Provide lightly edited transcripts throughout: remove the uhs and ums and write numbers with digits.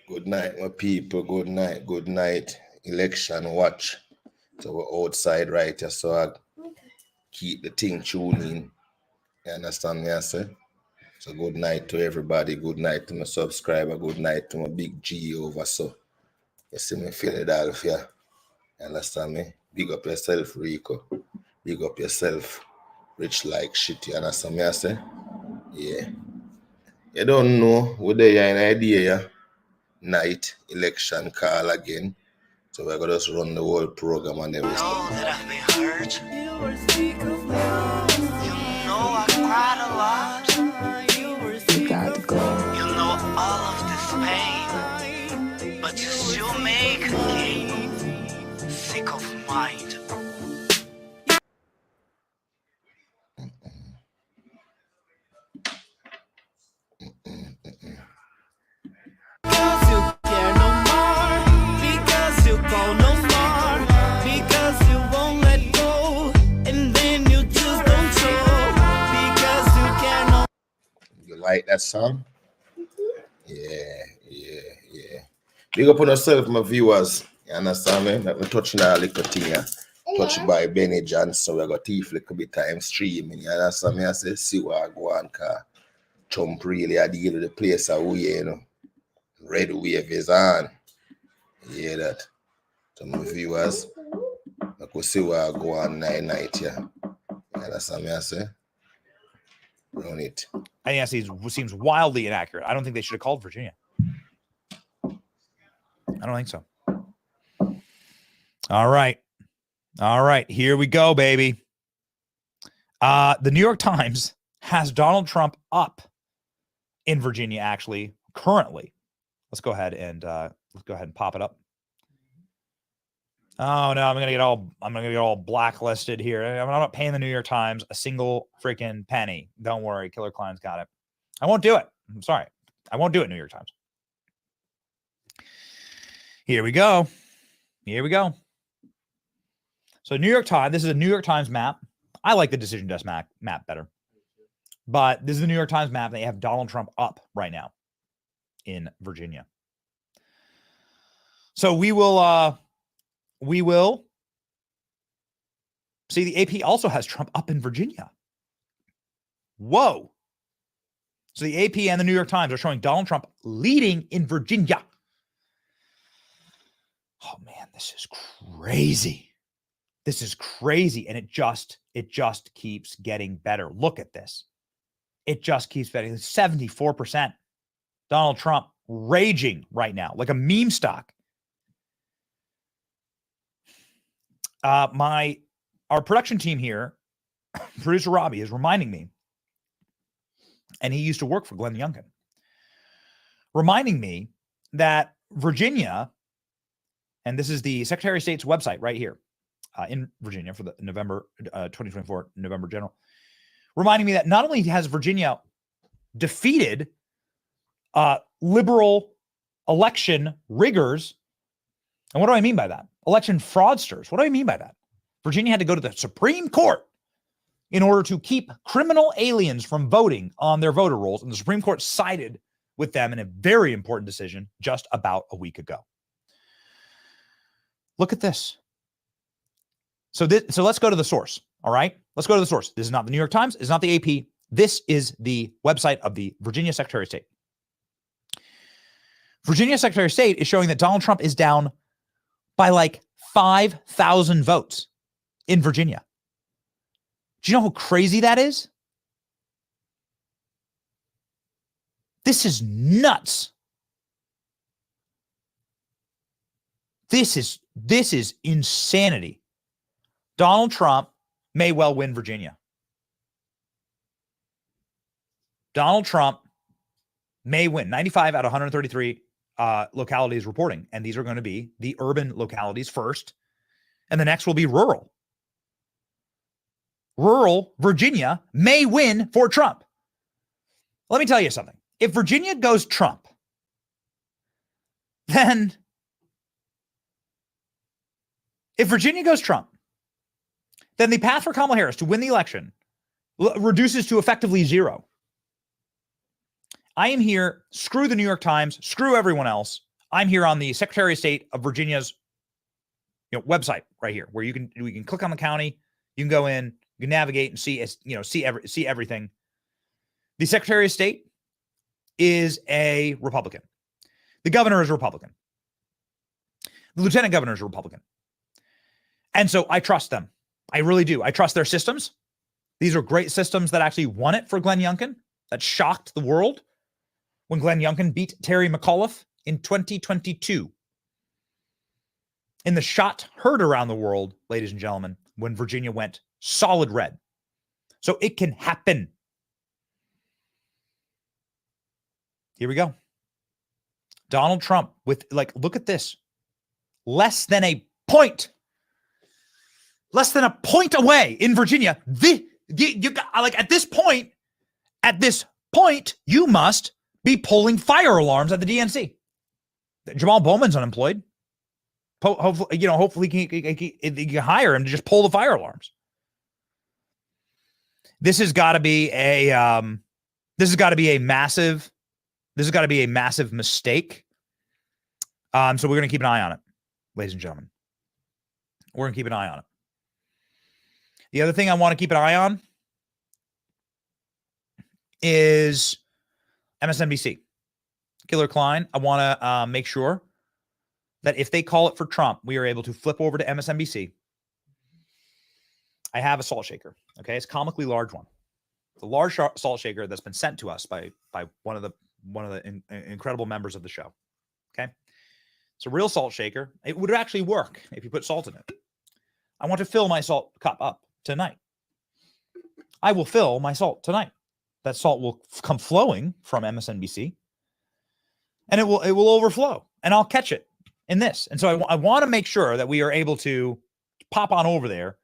Good night, my people. Good night. Good night. Election watch. So we're outside right here, so I keep the thing tuning. You understand me, I say? So good night to everybody. Good night to my subscriber. Good night to my big G over. So you see me, Philadelphia. You understand me? Big up yourself, Rico. Big up yourself. Rich like shit. You understand me, I say? Yeah. You don't know whether you're an idea, yeah? Night election call again. So we're gonna just run the whole program and then we start. That I've been hurt. You know I cried a lot. You gotta go. You know all of this pain, but you still make a game. Sick of mind. Like that song? Yeah. Big up on yourself, my viewers. You understand me? That we're touching a little thing here. Touched by Benny Johnson. We got teeth little bit time streaming. You understand me? I say, see what I go on, car. Trump really I deal with the place away, you know. Red wave is on. You hear that? So my viewers, I could see what I go on night here. You understand me? I say? Run it. I think that seems wildly inaccurate. I don't think they should have called Virginia. I don't think so. All right. Here we go, baby. The New York Times has Donald Trump up in Virginia, actually, currently. Let's go ahead and pop it up. Oh no, I'm gonna get all blacklisted here. I'm not paying the New York Times a single freaking penny. Don't worry, Killer Klein's got it. I won't do it. I'm sorry. I won't do it, New York Times. Here we go. So New York Times, this is a New York Times map. I like the Decision Desk map better. But this is the New York Times map. They have Donald Trump up right now in Virginia. So we will see the AP also has Trump up in Virginia. Whoa. So the AP and the New York Times are showing Donald Trump leading in Virginia. Oh man, this is crazy. And it just keeps getting better. Look at this. It just keeps getting 74%. Donald Trump raging right now like a meme stock. Our production team here, producer Robbie, is reminding me, and he used to work for Glenn Youngkin, reminding me that Virginia, and this is the Secretary of State's website right here in Virginia for the November 2024 November General, reminding me that not only has Virginia defeated liberal election riggers, and what do I mean by that? Election fraudsters. What do I mean by that? Virginia had to go to the Supreme Court in order to keep criminal aliens from voting on their voter rolls, and the Supreme Court sided with them in a very important decision just about a week ago. Look at this. So let's go to the source, all right? Let's go to the source. This is not the New York Times. It's not the AP. This is the website of the Virginia Secretary of State. Virginia Secretary of State is showing that Donald Trump is down by like 5,000 votes in Virginia. Do you know how crazy that is? This is nuts. This is insanity. Donald Trump may well win Virginia. Donald Trump may win 95 out of 133 localities reporting. And these are going to be the urban localities first. And the next will be rural. Rural Virginia may win for Trump. Let me tell you something. If Virginia goes Trump, then the path for Kamala Harris to win the election reduces to effectively zero. I am here. Screw the New York Times. Screw everyone else. I'm here on the Secretary of State of Virginia's website right here, where we can click on the county, you can go in, you can navigate and see everything. The Secretary of State is a Republican. The governor is a Republican. The lieutenant governor is a Republican. And so I trust them. I really do. I trust their systems. These are great systems that actually won it for Glenn Youngkin, that shocked the world when Glenn Youngkin beat Terry McAuliffe in 2022. In the shot heard around the world, ladies and gentlemen, when Virginia went solid red. So it can happen. Here we go. Donald Trump with, look at this. Less than a point away in Virginia. At this point, you must be pulling fire alarms at the DNC. Jamal Bowman's unemployed. Hopefully he can hire him to just pull the fire alarms. This has got to be a massive mistake. So we're going to keep an eye on it, ladies and gentlemen. We're going to keep an eye on it. The other thing I want to keep an eye on is MSNBC. Killer Klein, I want to make sure that if they call it for Trump, we are able to flip over to MSNBC. I have a salt shaker. Okay, it's a comically large one. The large salt shaker that's been sent to us by one of the incredible members of the show. Okay, it's a real salt shaker. It would actually work if you put salt in it. I want to fill my salt cup up tonight. I will fill my salt tonight. That salt will come flowing from MSNBC, and it will overflow, and I'll catch it in this. And so I want to make sure that we are able to pop on over there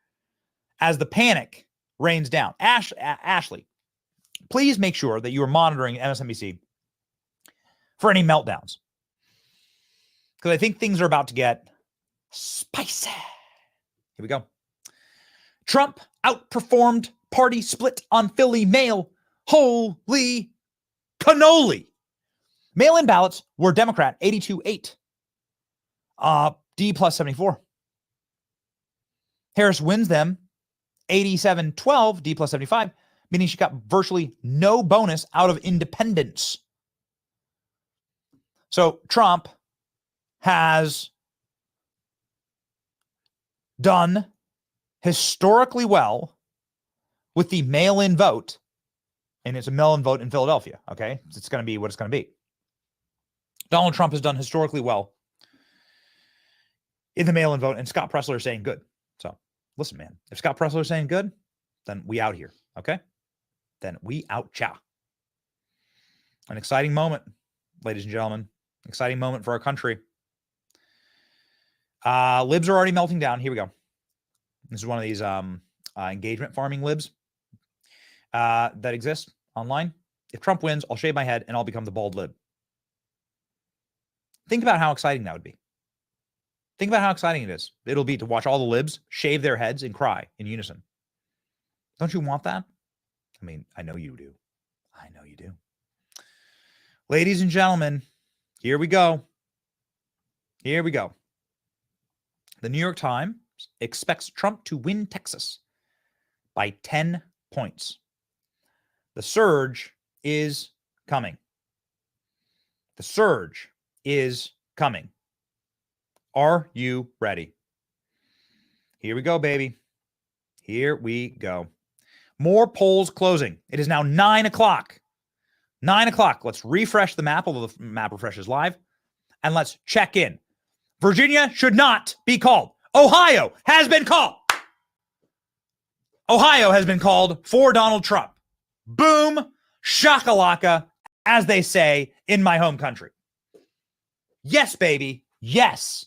as the panic rains down. Ashley, please make sure that you are monitoring MSNBC for any meltdowns, because I think things are about to get spicy. Here we go. Trump outperformed party split on Philly mail. Holy cannoli. Mail-in ballots were Democrat 82-8. D plus 74. Harris wins them 87-12, D plus 75, meaning she got virtually no bonus out of independents. So Trump has done historically well with the mail-in vote, and it's a mail-in vote in Philadelphia, okay? It's going to be what it's going to be. Donald Trump has done historically well in the mail-in vote, and Scott Presler is saying good. So listen, man, if Scott Presler is saying good, then we out here, okay? Then we out, cha. An exciting moment, ladies and gentlemen. Exciting moment for our country. Libs are already melting down. Here we go. This is one of these engagement farming libs that exist online. If Trump wins, I'll shave my head and I'll become the bald lib. Think about how exciting that would be. Think about how exciting it is. It'll be to watch all the libs shave their heads and cry in unison. Don't you want that? I mean, I know you do. I know you do. Ladies and gentlemen, here we go. Here we go. The New York Times expects Trump to win Texas by 10 points. The surge is coming. The surge is coming. Are you ready? Here we go, baby. Here we go. More polls closing. It is now 9 o'clock. 9 o'clock. Let's refresh the map, although the map refreshes live, and let's check in. Virginia should not be called. Ohio has been called. Ohio has been called for Donald Trump. Boom, shakalaka, as they say in my home country. Yes, baby. Yes.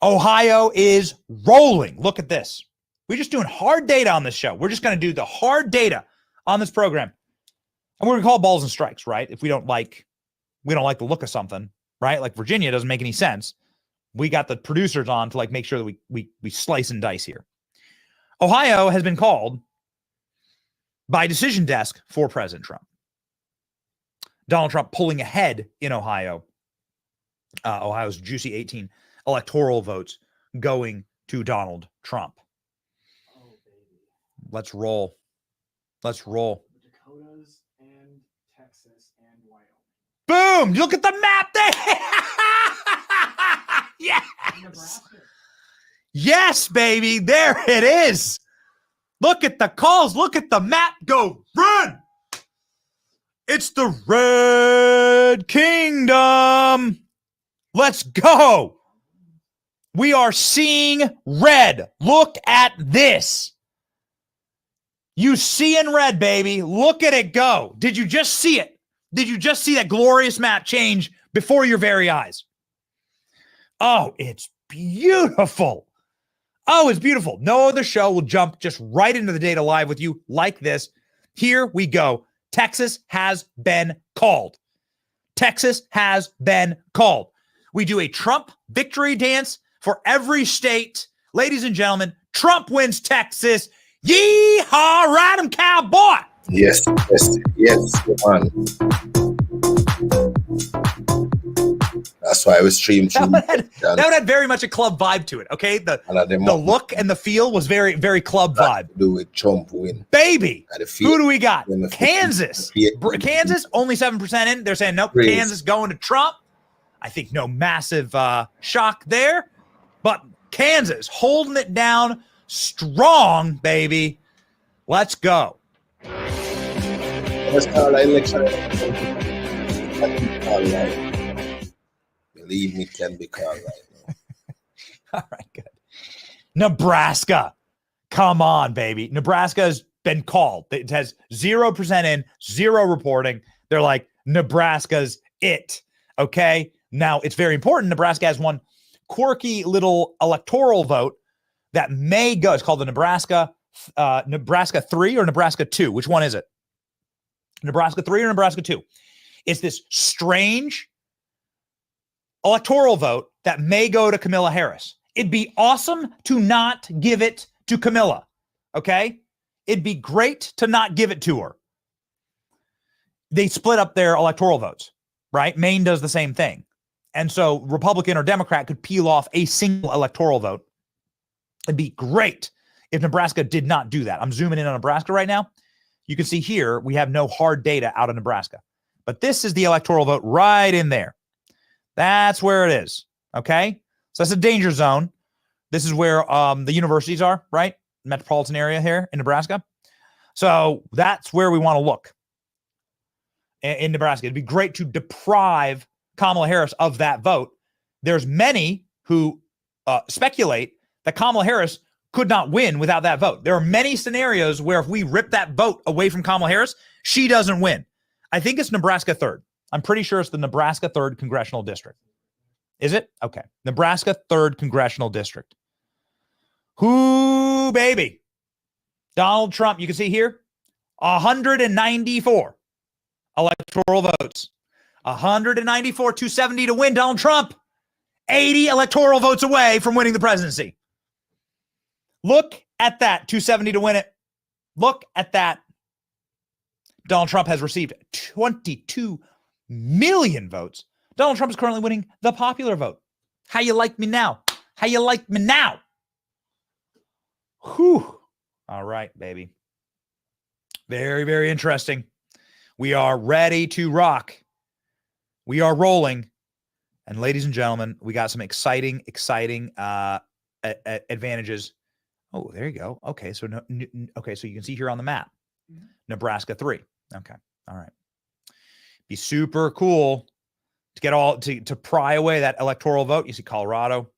Ohio is rolling. Look at this. We're just doing hard data on this show. We're just going to do the hard data on this program. And we're going to call balls and strikes, right? If we don't like the look of something, right? Like Virginia doesn't make any sense. We got the producers on to make sure that we slice and dice here. Ohio has been called by Decision Desk for President Trump. Donald Trump pulling ahead in Ohio Ohio's juicy 18 electoral votes going to Donald Trump. Oh, baby. Let's roll. Let's roll. The Dakotas and Texas and Wyoming. Boom! Look at the map there. Yes. Nebraska. Yes, baby. There it is. Look at the calls. Look at the map. Go run. It's the Red Kingdom. Let's go. We are seeing red. Look at this. You see in red, baby. Look at it go. Did you just see it? Did you just see that glorious map change before your very eyes? Oh, it's beautiful. Oh, it's beautiful. No other show will jump just right into the data live with you like this. Here we go. Texas has been called. Texas has been called. We do a Trump victory dance for every state. Ladies and gentlemen, Trump wins Texas. Yeehaw, ride 'em, cowboy. Yes, man. That's why I was streaming. That one had very much a club vibe to it, okay? The look and the feel was very, very club vibe. Do with Trump win. Baby, who do we got? When the Kansas. Kansas, only 7% in. They're saying, nope, Praise. Kansas going to Trump. I think no massive shock there. But Kansas holding it down strong, baby. Let's go. Let's call the election. Believe me, can be called right now. All right, good. Nebraska. Come on, baby. Nebraska has been called. It has 0% in, 0 reporting. They're like, Nebraska's it. Okay. Now, it's very important. Nebraska has one quirky little electoral vote that may go. It's called the Nebraska 3 or Nebraska 2. Which one is it? Nebraska 3 or Nebraska 2? It's this strange electoral vote that may go to Kamala Harris. It'd be awesome to not give it to Kamala. Okay? It'd be great to not give it to her. They split up their electoral votes, right? Maine does the same thing. And so Republican or Democrat could peel off a single electoral vote. It'd be great if Nebraska did not do that. I'm zooming in on Nebraska right now. You can see here, we have no hard data out of Nebraska. But this is the electoral vote right in there. That's where it is. Okay? So that's a danger zone. This is where the universities are, right? Metropolitan area here in Nebraska. So that's where we want to look in Nebraska. It'd be great to deprive Kamala Harris of that vote. There's many who speculate that Kamala Harris could not win without that vote. There are many scenarios where if we rip that vote away from Kamala Harris, she doesn't win. I think it's Nebraska 3rd. I'm pretty sure it's the Nebraska 3rd Congressional District. Is it? Okay. Nebraska 3rd Congressional District. Whoo, baby. Donald Trump, you can see here, 194 electoral votes. 194, 270 to win Donald Trump. 80 electoral votes away from winning the presidency. Look at that, 270 to win it. Look at that. Donald Trump has received 22 million votes. Donald Trump is currently winning the popular vote. How you like me now? How you like me now? Whew. All right, baby. Very, very interesting. We are ready to rock. We are rolling. And ladies and gentlemen, we got some exciting advantages. Oh, there you go. Okay, so okay, so you can see here on the map, Nebraska 3. Okay, all right. Be super cool to get all to pry away that electoral vote. You see Colorado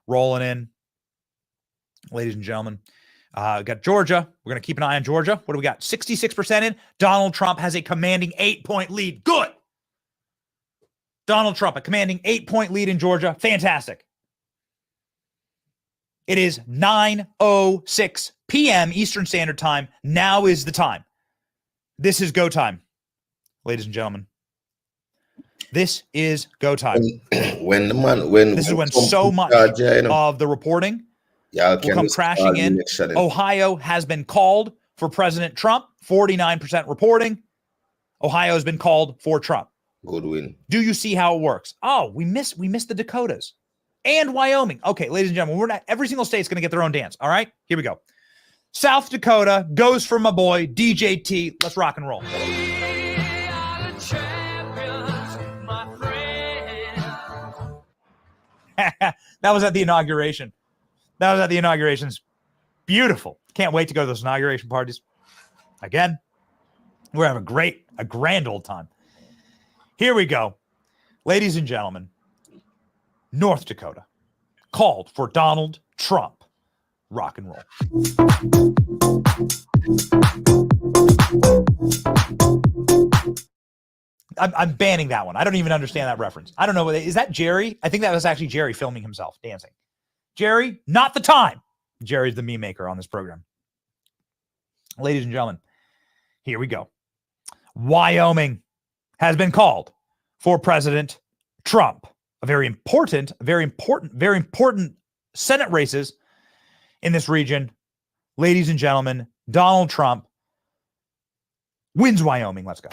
rolling in, ladies and gentlemen. Got Georgia. We're going to keep an eye on Georgia. What do we got? 66% in. Donald Trump has a commanding 8-point lead. Good. Donald Trump, a commanding 8-point lead in Georgia. Fantastic. It is 9:06 p.m. Eastern Standard Time. Now is the time. This is go time, ladies and gentlemen. This is go time. This is when so much of the reporting will come crashing in. Ohio has been called for President Trump. 49% reporting. Ohio has been called for Trump. Good win. Do you see how it works? Oh, we missed the Dakotas and Wyoming. Okay, ladies and gentlemen, we're not every single state's going to get their own dance. All right, here we go. South Dakota goes for my boy DJT. Let's rock and roll. That was at the inauguration. That was at the inaugurations. Beautiful. Can't wait to go to those inauguration parties. Again, we're having a grand old time. Here we go. Ladies and gentlemen, North Dakota called for Donald Trump. Rock and roll. I'm banning that one. I don't even understand that reference. I don't know. Is that Jerry? I think that was actually Jerry filming himself dancing. Jerry, not the time. Jerry's the meme maker on this program. Ladies and gentlemen, here we go. Wyoming has been called for President Trump. Very important Senate races in this region. Ladies and gentlemen, Donald Trump wins Wyoming. Let's go.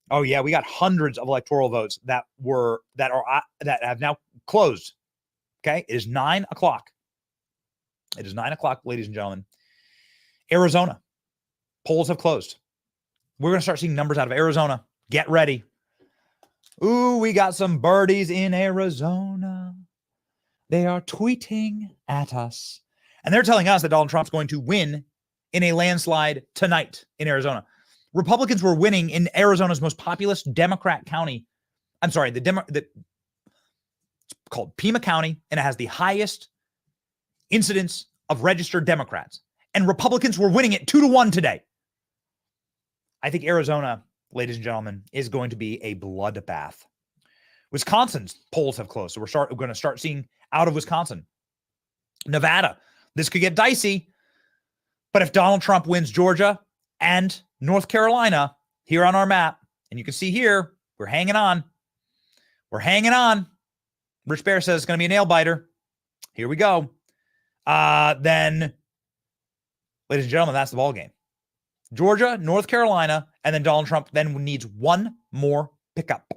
Oh yeah, we got hundreds of electoral votes that have now closed. Okay, it is 9 o'clock. It is 9 o'clock, ladies and gentlemen. Arizona polls have closed. We're going to start seeing numbers out of Arizona. Get ready. Ooh, we got some birdies in Arizona. They are tweeting at us, and they're telling us that Donald Trump's going to win in a landslide tonight in Arizona. Republicans were winning in Arizona's most populous Democrat county. I'm sorry, it's called Pima County, and it has the highest incidence of registered Democrats. And Republicans were winning it 2-1 today. I think Arizona, ladies and gentlemen, is going to be a bloodbath. Wisconsin's polls have closed, so we're going to start seeing out of Wisconsin. Nevada, this could get dicey. But if Donald Trump wins Georgia and North Carolina here on our map, and you can see here, we're hanging on. We're hanging on. Rich Bear says it's going to be a nail biter. Here we go. Then, ladies and gentlemen, that's the ball game. Georgia, North Carolina, and then Donald Trump then needs one more pickup.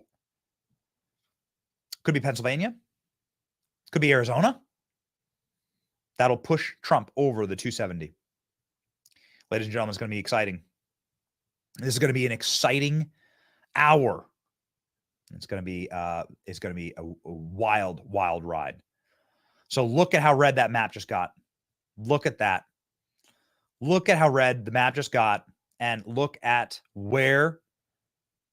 Could be Pennsylvania. Could be Arizona. That'll push Trump over the 270. Ladies and gentlemen, it's going to be exciting. This is going to be an exciting hour. It's going to be a wild, wild ride. So look at how red that map just got. Look at that. Look at how red the map just got, and look at where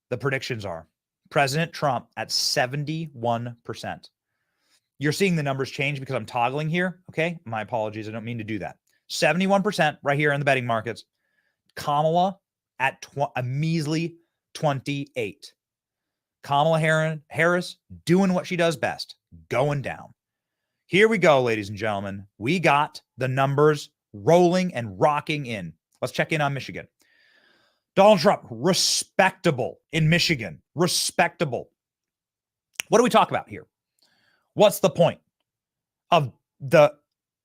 the predictions are. President Trump at 71%. You're seeing the numbers change because I'm toggling here. Okay. My apologies. I don't mean to do that. 71% right here in the betting markets. Kamala at a measly 28. Kamala Harris doing what she does best, going down. Here we go, ladies and gentlemen. We got the numbers rolling and rocking in. Let's check in on Michigan. Donald Trump, respectable in Michigan. Respectable. What do we talk about here? What's the point of the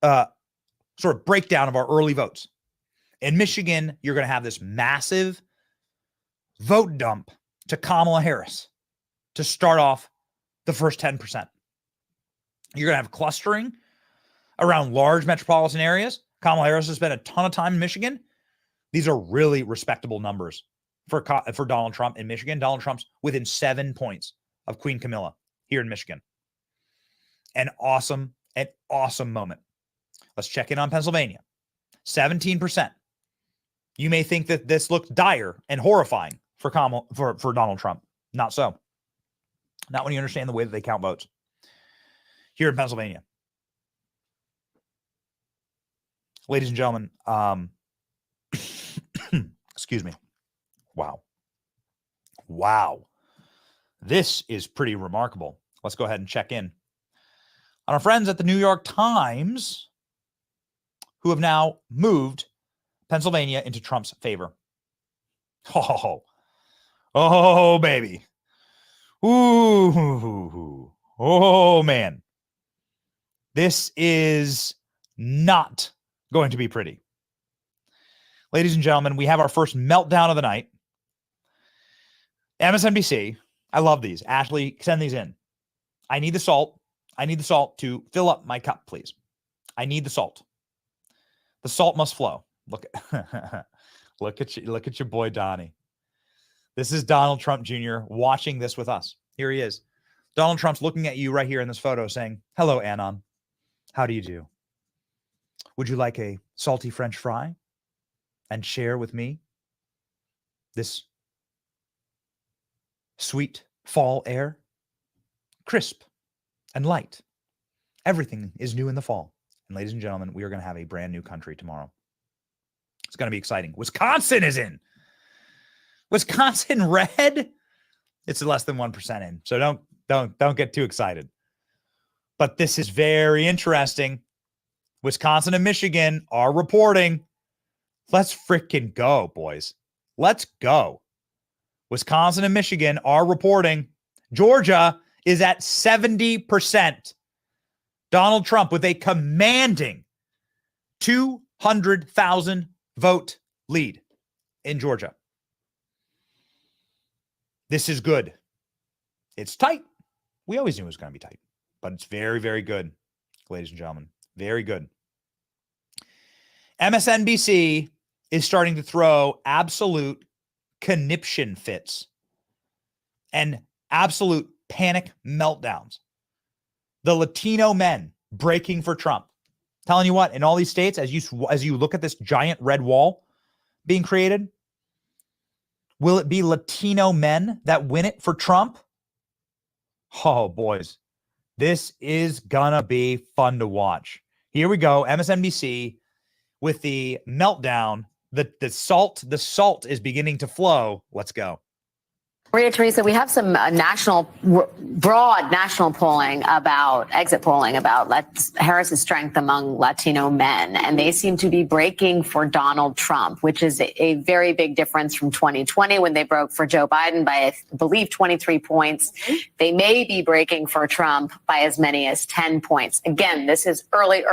sort of breakdown of our early votes? In Michigan, you're going to have this massive vote dump to Kamala Harris to start off the first 10%. You're going to have clustering around large metropolitan areas. Kamala Harris has spent a ton of time in Michigan. These are really respectable numbers for Donald Trump in Michigan. Donald Trump's within 7 points of Queen Camilla here in Michigan. An awesome moment. Let's check in on Pennsylvania. 17%. You may think that this looked dire and horrifying for Donald Trump. Not so. Not when you understand the way that they count votes. Here in Pennsylvania. Ladies and gentlemen, excuse me. Wow. This is pretty remarkable. Let's go ahead and check in on our friends at the New York Times, who have now moved Pennsylvania into Trump's favor. Oh, baby. Ooh. Oh, man. This is not going to be pretty. Ladies and gentlemen, we have our first meltdown of the night. MSNBC, I love these. Ashley, send these in. I need the salt. I need the salt to fill up my cup, please. I need the salt. The salt must flow. Look at look at your boy Donnie. This is Donald Trump Jr. watching this with us. Here he is. Donald Trump's looking at you right here in this photo saying, "Hello, Anon. How do you do? Would you like a salty French fry and share with me this sweet fall air? Crisp and light. Everything is new in the fall. And ladies and gentlemen, we are going to have a brand new country tomorrow. It's going to be exciting. Wisconsin is in. Wisconsin red. It's less than 1% in. So don't get too excited. But this is very interesting. Wisconsin and Michigan are reporting. Let's freaking go, boys. Let's go. Wisconsin and Michigan are reporting. Georgia is at 70%. Donald Trump with a commanding 200,000 vote lead in Georgia. This is good. It's tight. We always knew it was going to be tight, but it's very, very good, ladies and gentlemen. Very good. MSNBC is starting to throw absolute conniption fits and absolute panic meltdowns. The Latino men breaking for Trump. Telling you what, in all these states, as you look at this giant red wall being created, will it be Latino men that win it for Trump? Oh, boys, this is gonna be fun to watch. Here we go, MSNBC with the meltdown. The salt is beginning to flow. Let's go. Maria Teresa, we have some broad national polling exit polling about Harris's strength among Latino men, and they seem to be breaking for Donald Trump, which is a very big difference from 2020 when they broke for Joe Biden by, I believe, 23 points. They may be breaking for Trump by as many as 10 points. Again, this is early.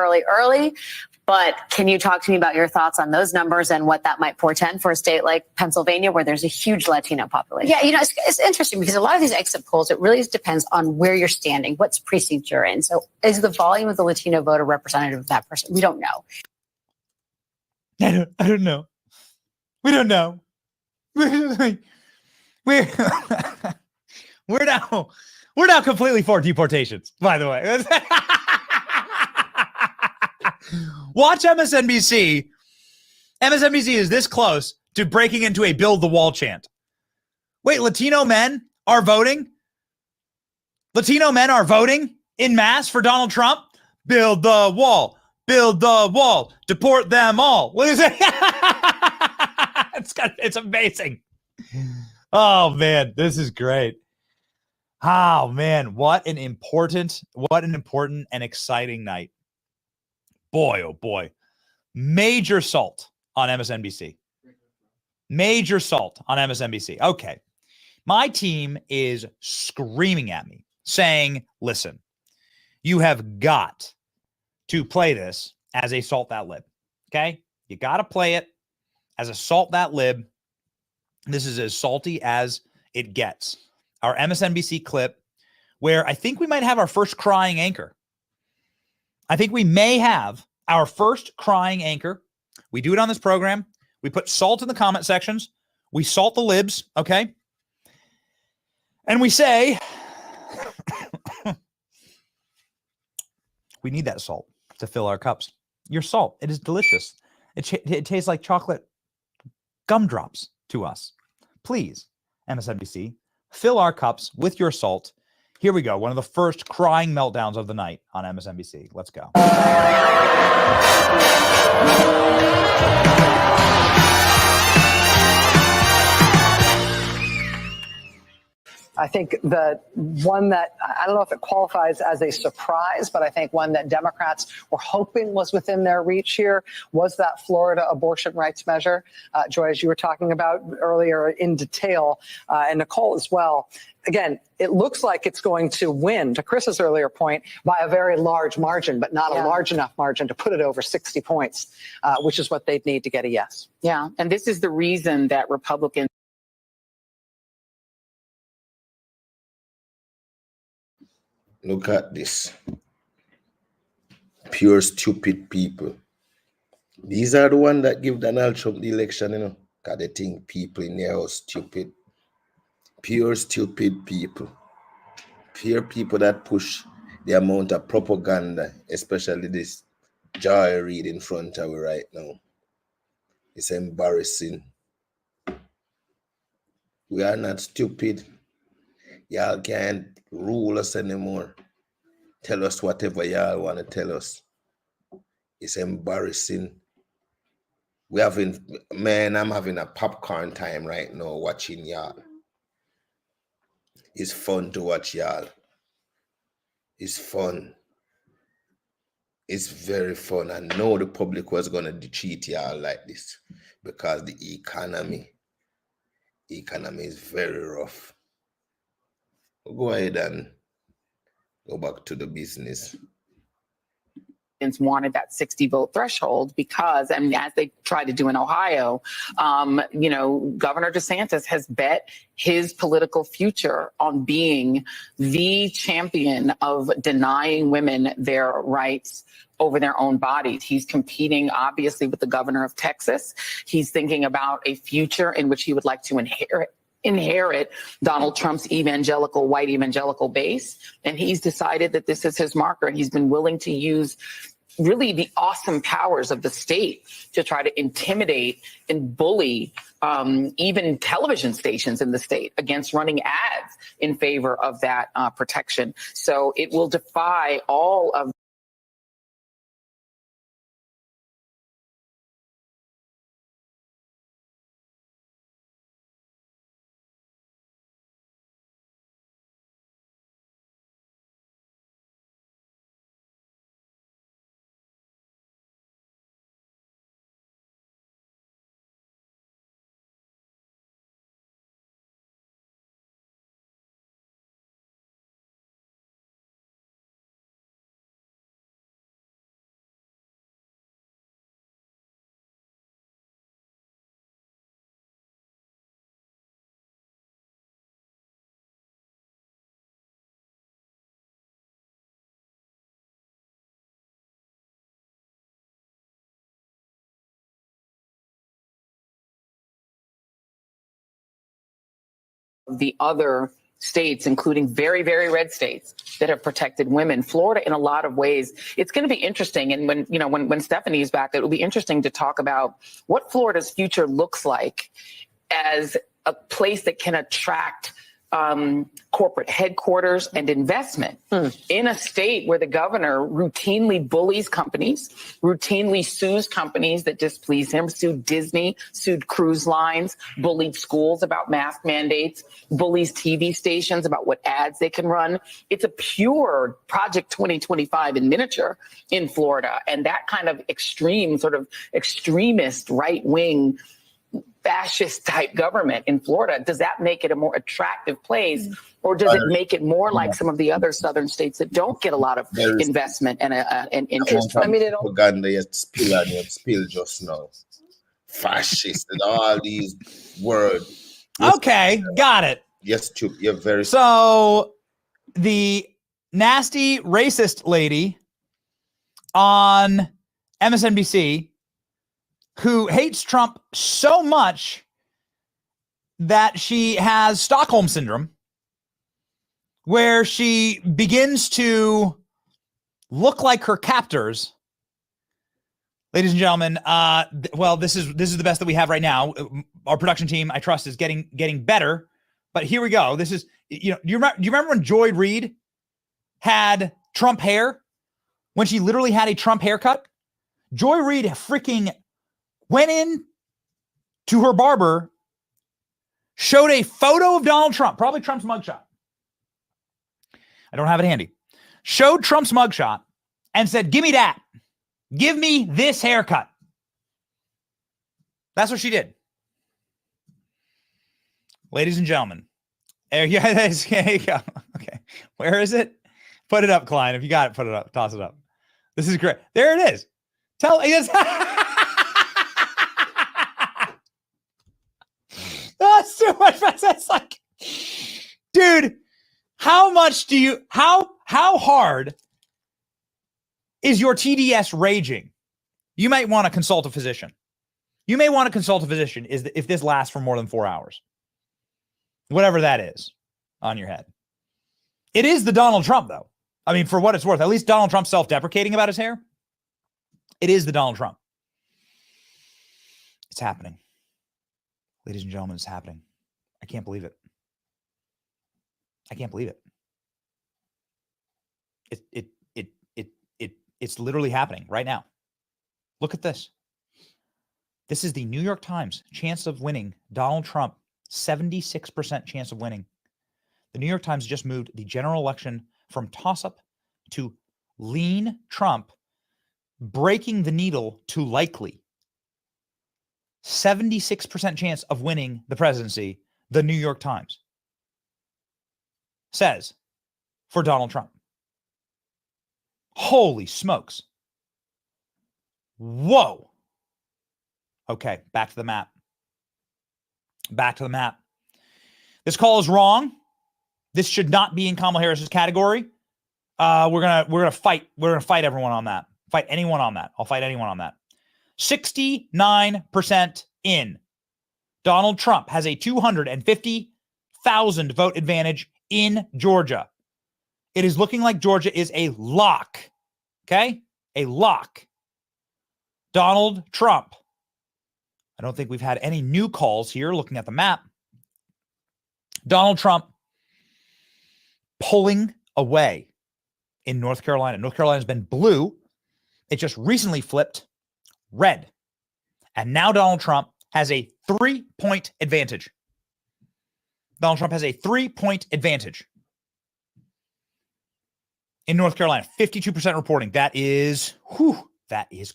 But can you talk to me about your thoughts on those numbers and what that might portend for a state like Pennsylvania, where there's a huge Latino population? Yeah, it's interesting because a lot of these exit polls, it really depends on where you're standing, what precinct you're in. So is the volume of the Latino voter representative of that person? We don't know. I don't know. We don't know. We're now completely for deportations, by the way. Watch MSNBC. MSNBC is this close to breaking into a build the wall chant. Wait, Latino men are voting? Latino men are voting in mass for Donald Trump? Build the wall. Build the wall. Deport them all. What is it? It's amazing. Oh, man, this is great. Oh, man, what an important and exciting night. Boy, oh boy. Major salt on MSNBC. Major salt on MSNBC. Okay. My team is screaming at me saying, listen, you have got to play this as a salt that lib. Okay? You got to play it as a salt that lib. This is as salty as it gets. Our MSNBC clip where I think we might have our first crying anchor. I think we may have our first crying anchor. We do it on this program. We put salt in the comment sections. We salt the libs, okay? And we say, we need that salt to fill our cups. Your salt, it is delicious. It tastes like chocolate gumdrops to us. Please, MSNBC, fill our cups with your salt. Here we go. One of the first crying meltdowns of the night on MSNBC. Let's go. I think the one that, I don't know if it qualifies as a surprise, but I think one that Democrats were hoping was within their reach here was that Florida abortion rights measure. Joy, as you were talking about earlier in detail, and Nicole as well. Again, it looks like it's going to win, to Chris's earlier point, by a very large margin, but not a large enough margin to put it over 60 points, which is what they'd need to get a yes. Yeah, and this is the reason that Republicans. Look at this. Pure stupid people. These are the ones that give Donald Trump the election, you know, because they think people in there are stupid. Pure stupid people. Pure people that push the amount of propaganda, especially this Joy Reid in front of you right now. It's embarrassing. We are not stupid. Y'all can't rule us anymore. Tell us whatever y'all want to tell us. It's embarrassing. I'm having a popcorn time right now watching y'all. It's fun to watch y'all. It's fun. It's very fun. I know the public was going to cheat y'all like this because the economy is very rough. Go ahead and go back to the business. Wanted that 60 vote threshold because, I mean, as they tried to do in Ohio, Governor DeSantis has bet his political future on being the champion of denying women their rights over their own bodies. He's competing, obviously, with the governor of Texas. He's thinking about a future in which he would like to inherit Donald Trump's white evangelical base. And he's decided that this is his marker. And he's been willing to use really the awesome powers of the state to try to intimidate and bully even television stations in the state against running ads in favor of that protection. So it will defy all of the other states, including very, very red states that have protected women. Florida, in a lot of ways, it's going to be interesting. And when Stephanie's back, it will be interesting to talk about what Florida's future looks like as a place that can attract corporate headquarters and investment in a state where the governor routinely bullies companies, routinely sues companies that displease him, sued Disney, sued cruise lines, bullied schools about mask mandates, bullies TV stations about what ads they can run. It's a pure Project 2025 in miniature in Florida. And that kind of extremist right-wing fascist type government in Florida, does that make it a more attractive place, or does it make it more like some of the other southern states that don't get a lot of investment and interest? I mean, propaganda you spill just now. Fascist and all these words. Okay, got it. Yes, Chup, you're very. So the nasty racist lady on MSNBC who hates Trump so much that she has Stockholm syndrome, where she begins to look like her captors. Ladies and gentlemen, this is the best that we have right now. Our production team, I trust, is getting better. But here we go. This is, do you remember when Joy Reid had Trump hair? When she literally had a Trump haircut? Joy Reid freaking went in to her barber, showed a photo of Donald Trump, probably Trump's mugshot, I don't have it handy, showed Trump's mugshot and said, give me that. Give me this haircut. That's what she did. Ladies and gentlemen. There you go. Okay. Where is it? Put it up, Klein. If you got it, put it up. Toss it up. This is great. There it is. That's too much. That's like, dude, how hard is your TDS raging? You might want to consult a physician. You may want to consult a physician if this lasts for more than 4 hours. Whatever that is on your head. It is the Donald Trump, though. I mean, for what it's worth, at least Donald Trump's self-deprecating about his hair. It is the Donald Trump. It's happening. Ladies and gentlemen, it's happening. I can't believe it. I can't believe it. It's literally happening right now. Look at this. This is the New York Times chance of winning. Donald Trump, 76% chance of winning. The New York Times just moved the general election from toss-up to lean Trump, breaking the needle to likely. 76% chance of winning the presidency, the New York Times says, for Donald Trump. Holy smokes. Whoa. Okay, back to the map. Back to the map. This call is wrong. This should not be in Kamala Harris's category. We're gonna fight. We're gonna fight everyone on that. Fight anyone on that. I'll fight anyone on that. 69% in. Donald Trump has a 250,000 vote advantage in Georgia. It is looking like Georgia is a lock. Okay? A lock. Donald Trump. I don't think we've had any new calls here looking at the map. Donald Trump pulling away in North Carolina. North Carolina's been blue. It just recently flipped red. And now Donald Trump has a 3-point advantage. Donald Trump has a 3-point advantage in North Carolina. 52% reporting. That is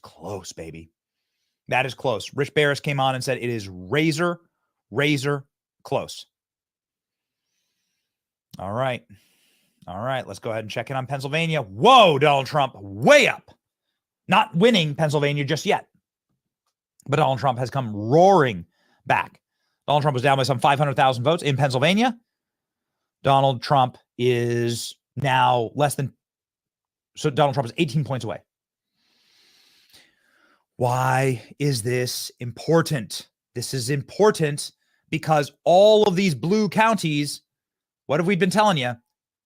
close, baby. That is close. Rich Barris came on and said it is razor close. All right. Let's go ahead and check in on Pennsylvania. Whoa, Donald Trump way up. Not winning Pennsylvania just yet. But Donald Trump has come roaring back. Donald Trump was down by some 500,000 votes in Pennsylvania. Donald Trump is now Donald Trump is 18 points away. Why is this important? This is important because all of these blue counties, what have we been telling you?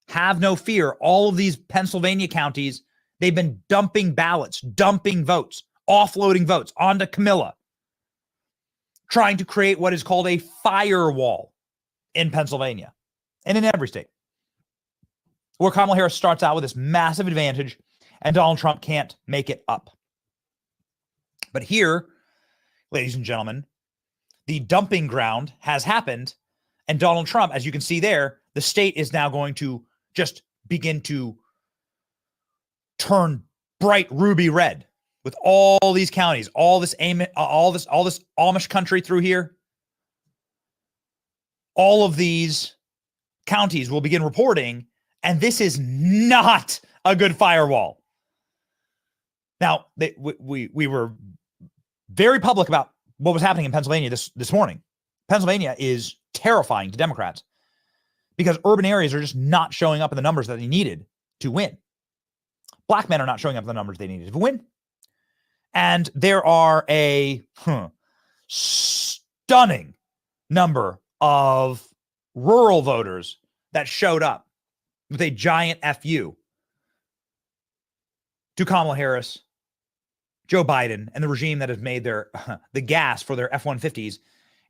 Have no fear. All of these Pennsylvania counties, they've been dumping ballots, dumping votes, offloading votes onto Camilla, trying to create what is called a firewall in Pennsylvania and in every state, where Kamala Harris starts out with this massive advantage and Donald Trump can't make it up. But here, ladies and gentlemen, the dumping ground has happened, and Donald Trump, as you can see there, the state is now going to just begin to turn bright ruby red with all these counties, all this Amish country through here. All of these counties will begin reporting, and this is not a good firewall. Now, we were very public about what was happening in Pennsylvania this morning. Pennsylvania is terrifying to Democrats because urban areas are just not showing up in the numbers that they needed to win. Black men are not showing up in the numbers they needed to win. And there are a stunning number of rural voters that showed up with a giant FU to Kamala Harris, Joe Biden, and the regime that has made the gas for their F-150s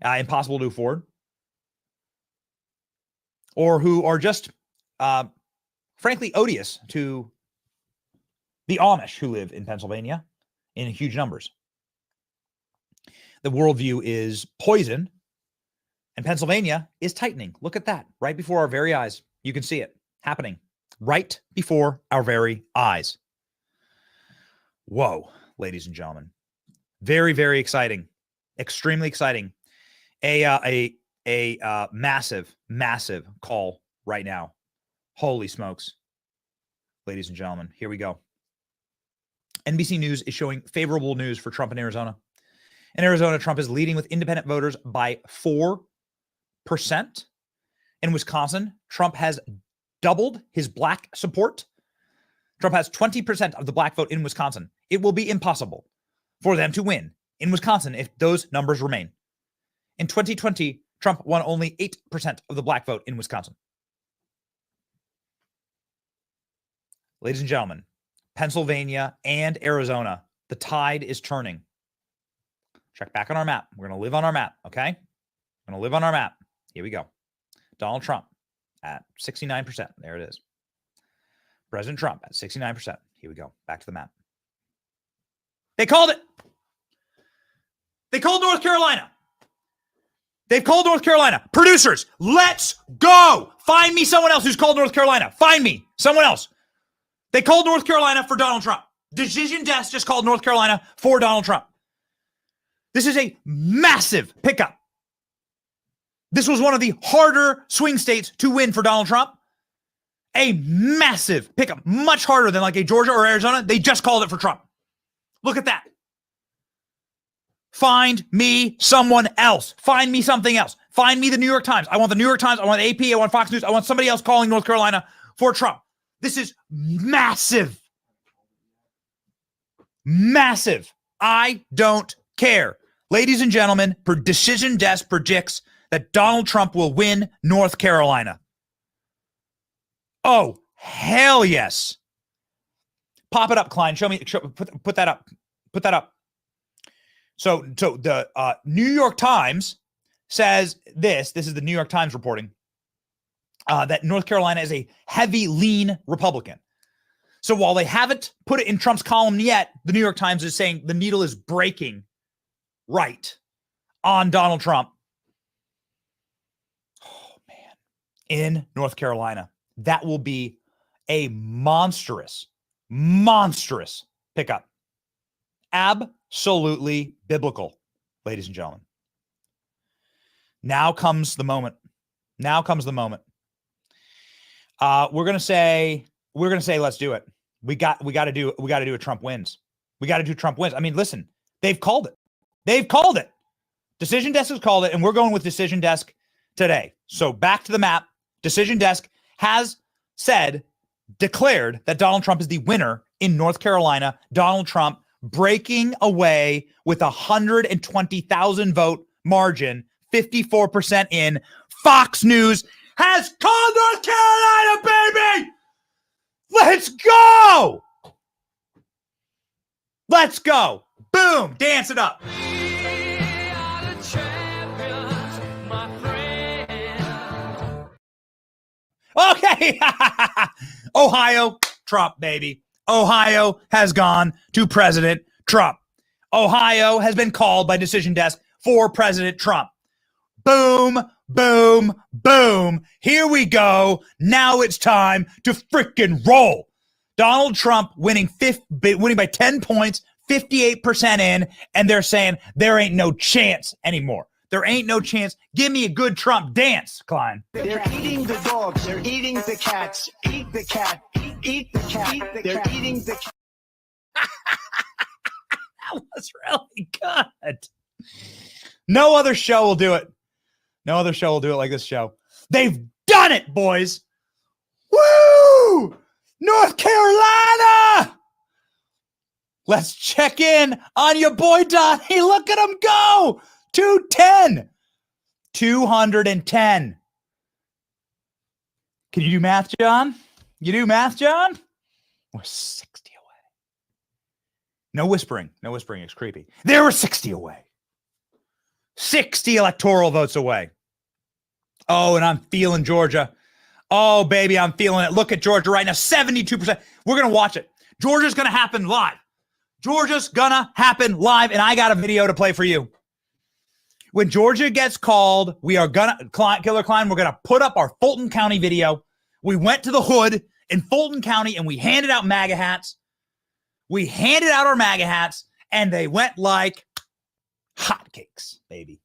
impossible to afford, or who are just, frankly, odious to the Amish who live in Pennsylvania in huge numbers. The worldview is poison, and Pennsylvania is tightening. Look at that right before our very eyes. You can see it happening right before our very eyes. Whoa, ladies and gentlemen. Very, very exciting. Extremely exciting. A massive, massive call right now. Holy smokes. Ladies and gentlemen, here we go. NBC News is showing favorable news for Trump in Arizona. In Arizona, Trump is leading with independent voters by 4%. In Wisconsin, Trump has doubled his black support. Trump has 20% of the black vote in Wisconsin. It will be impossible for them to win in Wisconsin if those numbers remain. In 2020, Trump won only 8% of the black vote in Wisconsin. Ladies and gentlemen, Pennsylvania and Arizona, the tide is turning. Check back on our map. We're going to live on our map, okay? We're going to live on our map. Here we go. Donald Trump at 69%. There it is. President Trump at 69%. Here we go. Back to the map. They called it. They called North Carolina. They've called North Carolina. Producers, let's go. Find me someone else who's called North Carolina. Find me someone else. They called North Carolina for Donald Trump. Decision Desk just called North Carolina for Donald Trump. This is a massive pickup. This was one of the harder swing states to win for Donald Trump. A massive pickup, much harder than like a Georgia or Arizona. They just called it for Trump. Look at that. Find me someone else. Find me something else. Find me the New York Times. I want the New York Times. I want AP. I want Fox News. I want somebody else calling North Carolina for Trump. This is massive. Massive. I don't care. Ladies and gentlemen, Decision Desk predicts that Donald Trump will win North Carolina. Oh, hell yes. Pop it up, Klein. Show me. Put that up. Put that up. So the New York Times says this. This is the New York Times reporting that North Carolina is a heavy, lean Republican. So while they haven't put it in Trump's column yet, the New York Times is saying the needle is breaking right on Donald Trump. Oh, man. In North Carolina. That will be a monstrous pickup. Absolutely biblical, ladies and gentlemen. Now comes the moment. We're gonna say, let's do it. We got to do a Trump wins. We got to do Trump wins. I mean, listen, they've called it. Decision Desk has called it, and we're going with Decision Desk today. So back to the map. Decision Desk has declared that Donald Trump is the winner in North Carolina. Donald Trump breaking away with 120,000 vote margin, 54% in. Fox News has called North Carolina, baby! Let's go! Let's go. Boom. Dance it up. Okay. Ohio, Trump, baby. Ohio has gone to President Trump. Ohio has been called by Decision Desk for President Trump. Boom, boom, boom. Here we go. Now it's time to freaking roll. Donald Trump winning by 10 points, 58% in, and they're saying there ain't no chance anymore. There ain't no chance. Give me a good Trump dance, Klein. They're eating the dogs. They're eating the cats. Eat the cat. Eat the cat. They're eating the cat. That was really good. No other show will do it. No other show will do it like this show. They've done it, boys. Woo! North Carolina! Let's check in on your boy Donnie. Look at him go. 210. 210. Can you do math, John? You do math, John? We're 60 away. No whispering. No whispering. It's creepy. They were 60 away. 60 electoral votes away. Oh, and I'm feeling Georgia. Oh, baby, I'm feeling it. Look at Georgia right now. 72%. We're going to watch it. Georgia's going to happen live. Georgia's going to happen live, and I got a video to play for you. When Georgia gets called, we are going to, Killer Klein, we're going to put up our Fulton County video. We went to the hood in Fulton County and we handed out MAGA hats. We handed out our MAGA hats and they went like hotcakes, baby.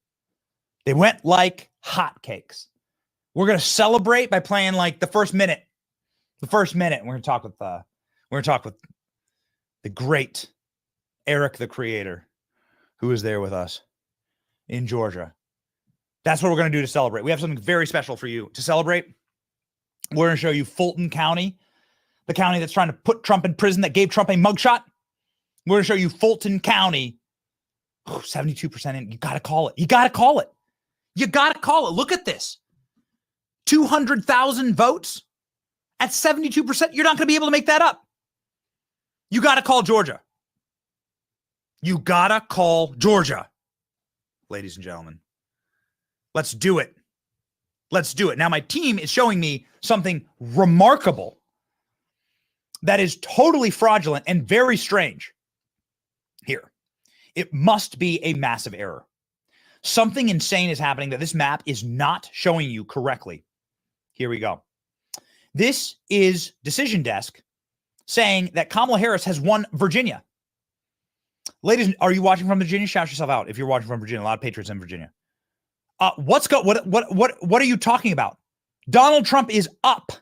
They went like hotcakes. We're going to celebrate by playing like the first minute. The first minute. We're going to talk with the great Eric the Creator, who is there with us in Georgia. That's what we're going to do to celebrate. We have something very special for you to celebrate. We're going to show you Fulton County, the county that's trying to put Trump in prison, that gave Trump a mugshot. We're going to show you Fulton County. 72% in. You got to call it. You got to call it. You got to call it. Look at this. 200,000 votes at 72%. You're not going to be able to make that up. You got to call Georgia. You got to call Georgia. Ladies and gentlemen, let's do it. Let's do it. Now, my team is showing me something remarkable that is totally fraudulent and very strange here. It must be a massive error. Something insane is happening that this map is not showing you correctly. Here we go. This is Decision Desk saying that Kamala Harris has won Virginia. Ladies, are you watching from Virginia? Shout yourself out if you're watching from Virginia. A lot of patriots in Virginia. What are you talking about? Donald Trump is up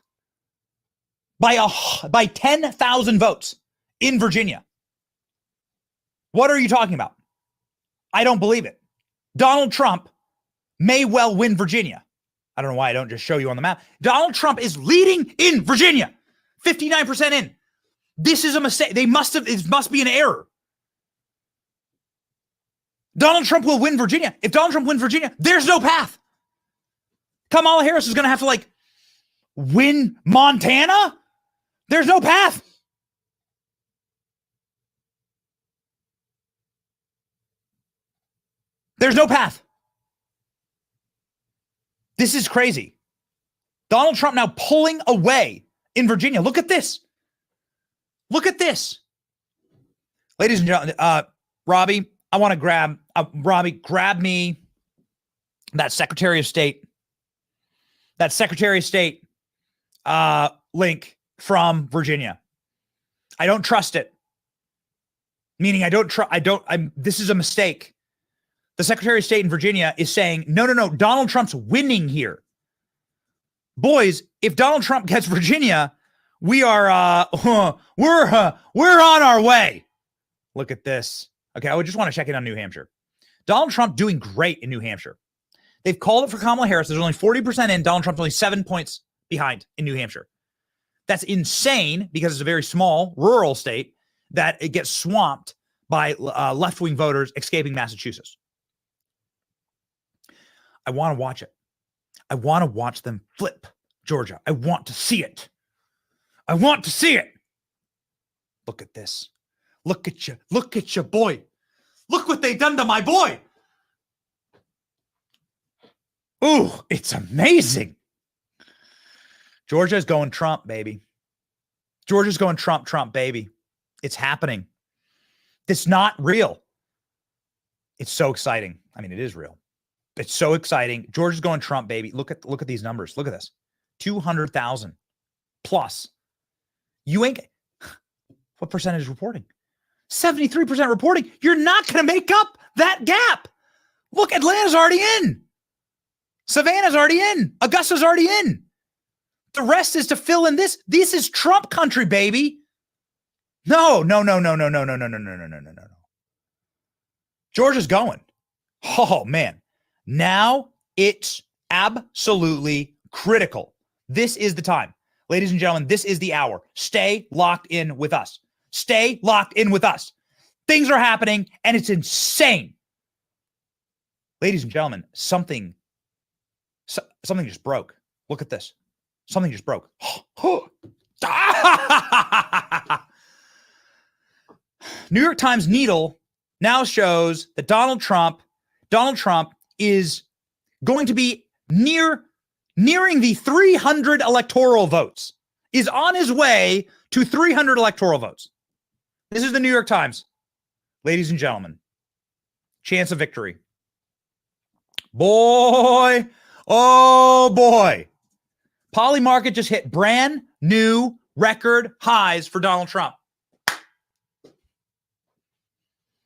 by 10,000 votes in Virginia. What are you talking about? I don't believe it. Donald Trump may well win Virginia. I don't know why I don't just show you on the map. Donald Trump is leading in Virginia, 59% in. This is a mistake. It must be an error. Donald Trump will win Virginia. If Donald Trump wins Virginia, there's no path. Kamala Harris is going to have to win Montana. There's no path. There's no path. This is crazy. Donald Trump now pulling away in Virginia. Look at this. Look at this. Ladies and gentlemen, Robbie, I want to grab me that Secretary of State link from Virginia. I don't trust it. Meaning this is a mistake. The Secretary of State in Virginia is saying, no, Donald Trump's winning here. Boys, if Donald Trump gets Virginia, we are, we're on our way. Look at this. Okay, I would just want to check in on New Hampshire. Donald Trump doing great in New Hampshire. They've called it for Kamala Harris. There's only 40% in. Donald Trump's only 7 points behind in New Hampshire. That's insane because it's a very small rural state that it gets swamped by left-wing voters escaping Massachusetts. I want to watch it. I want to watch them flip Georgia. I want to see it. I want to see it. Look at this. Look at you. Look at your boy. Look what they done to my boy. Ooh, it's amazing. Georgia's going Trump, baby. Georgia's going Trump, baby. It's happening. It's not real. It's so exciting. I mean, it is real. It's so exciting. Georgia's going Trump, baby. Look at these numbers. Look at this. 200,000 plus. You ain't. What percentage is reporting? 73% reporting. You're not going to make up that gap. Look, Atlanta's already in. Savannah's already in. Augusta's already in. The rest is to fill in this. This is Trump country, baby. No. Georgia's going. Oh, man. Now it's absolutely critical. This is the time. Ladies and gentlemen, this is the hour. Stay locked in with us. Stay locked in with us. Things are happening, and it's insane. Ladies and gentlemen, something just broke. Look at this. Something just broke. New York Times Needle now shows that Donald Trump is going to be nearing the 300 electoral votes, is on his way to 300 electoral votes. This is the New York Times. Ladies and gentlemen, chance of victory. Boy, oh boy. Polymarket just hit brand new record highs for Donald Trump.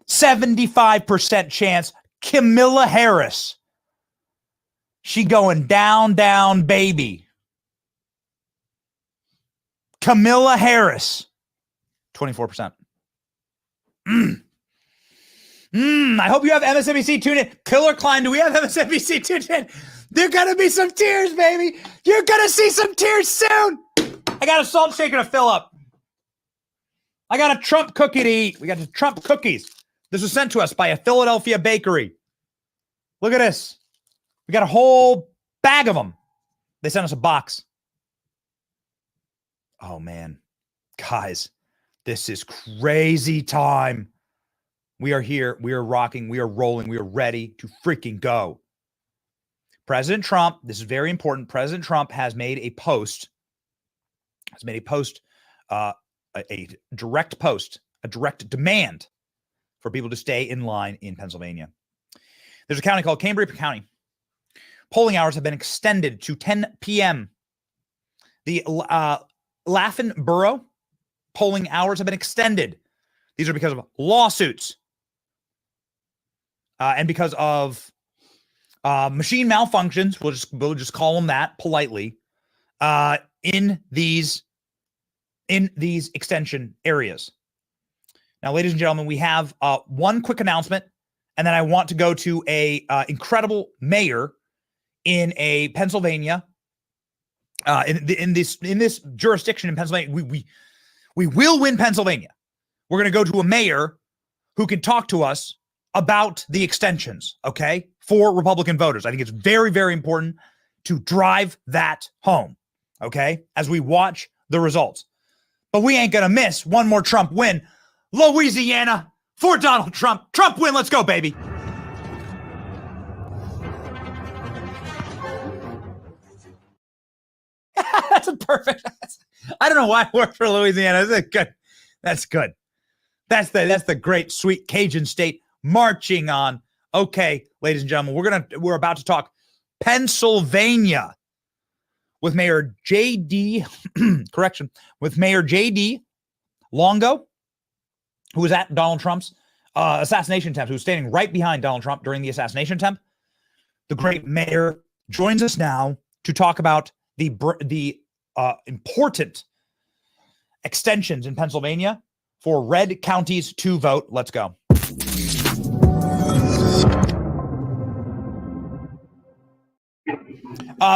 75% chance Kamala Harris. She going down, down, baby. Kamala Harris. 24%. I hope you have MSNBC tuned in. Killer Klein, do we have MSNBC tuned in? There's going to be some tears, baby. You're going to see some tears soon. I got a salt shaker to fill up. I got a Trump cookie to eat. We got the Trump cookies. This was sent to us by a Philadelphia bakery. Look at this. We got a whole bag of them. They sent us a box. Oh, man. Guys, this is crazy time. We are here. We are rocking. We are rolling. We are ready to freaking go. President Trump, this is very important. President Trump has made a post, a direct post, a direct demand for people to stay in line in Pennsylvania. There's a county called Cambria County. Polling hours have been extended to 10 p.m. The Laughlin Borough polling hours have been extended. These are because of lawsuits and because of machine malfunctions. We'll just call them that politely in these extension areas. Now, ladies and gentlemen, we have one quick announcement, and then I want to go to a incredible mayor in a Pennsylvania, in this jurisdiction in Pennsylvania. We will win Pennsylvania. We're going to go to a mayor who can talk to us about the extensions, okay, for Republican voters. I think it's very, very important to drive that home, okay, as we watch the results. But we ain't going to miss one more Trump win. Louisiana for Donald Trump. Trump win. Let's go, baby. That's a perfect. I don't know why I work for Louisiana. That's good. That's good. That's the great, sweet Cajun state marching on. Okay, ladies and gentlemen, we're about to talk Pennsylvania with Mayor J.D. with Mayor J.D. Longo, who was at Donald Trump's assassination attempt, who was standing right behind Donald Trump during the assassination attempt. The great mayor joins us now to talk about the important extensions in Pennsylvania for red counties to vote. Let's go.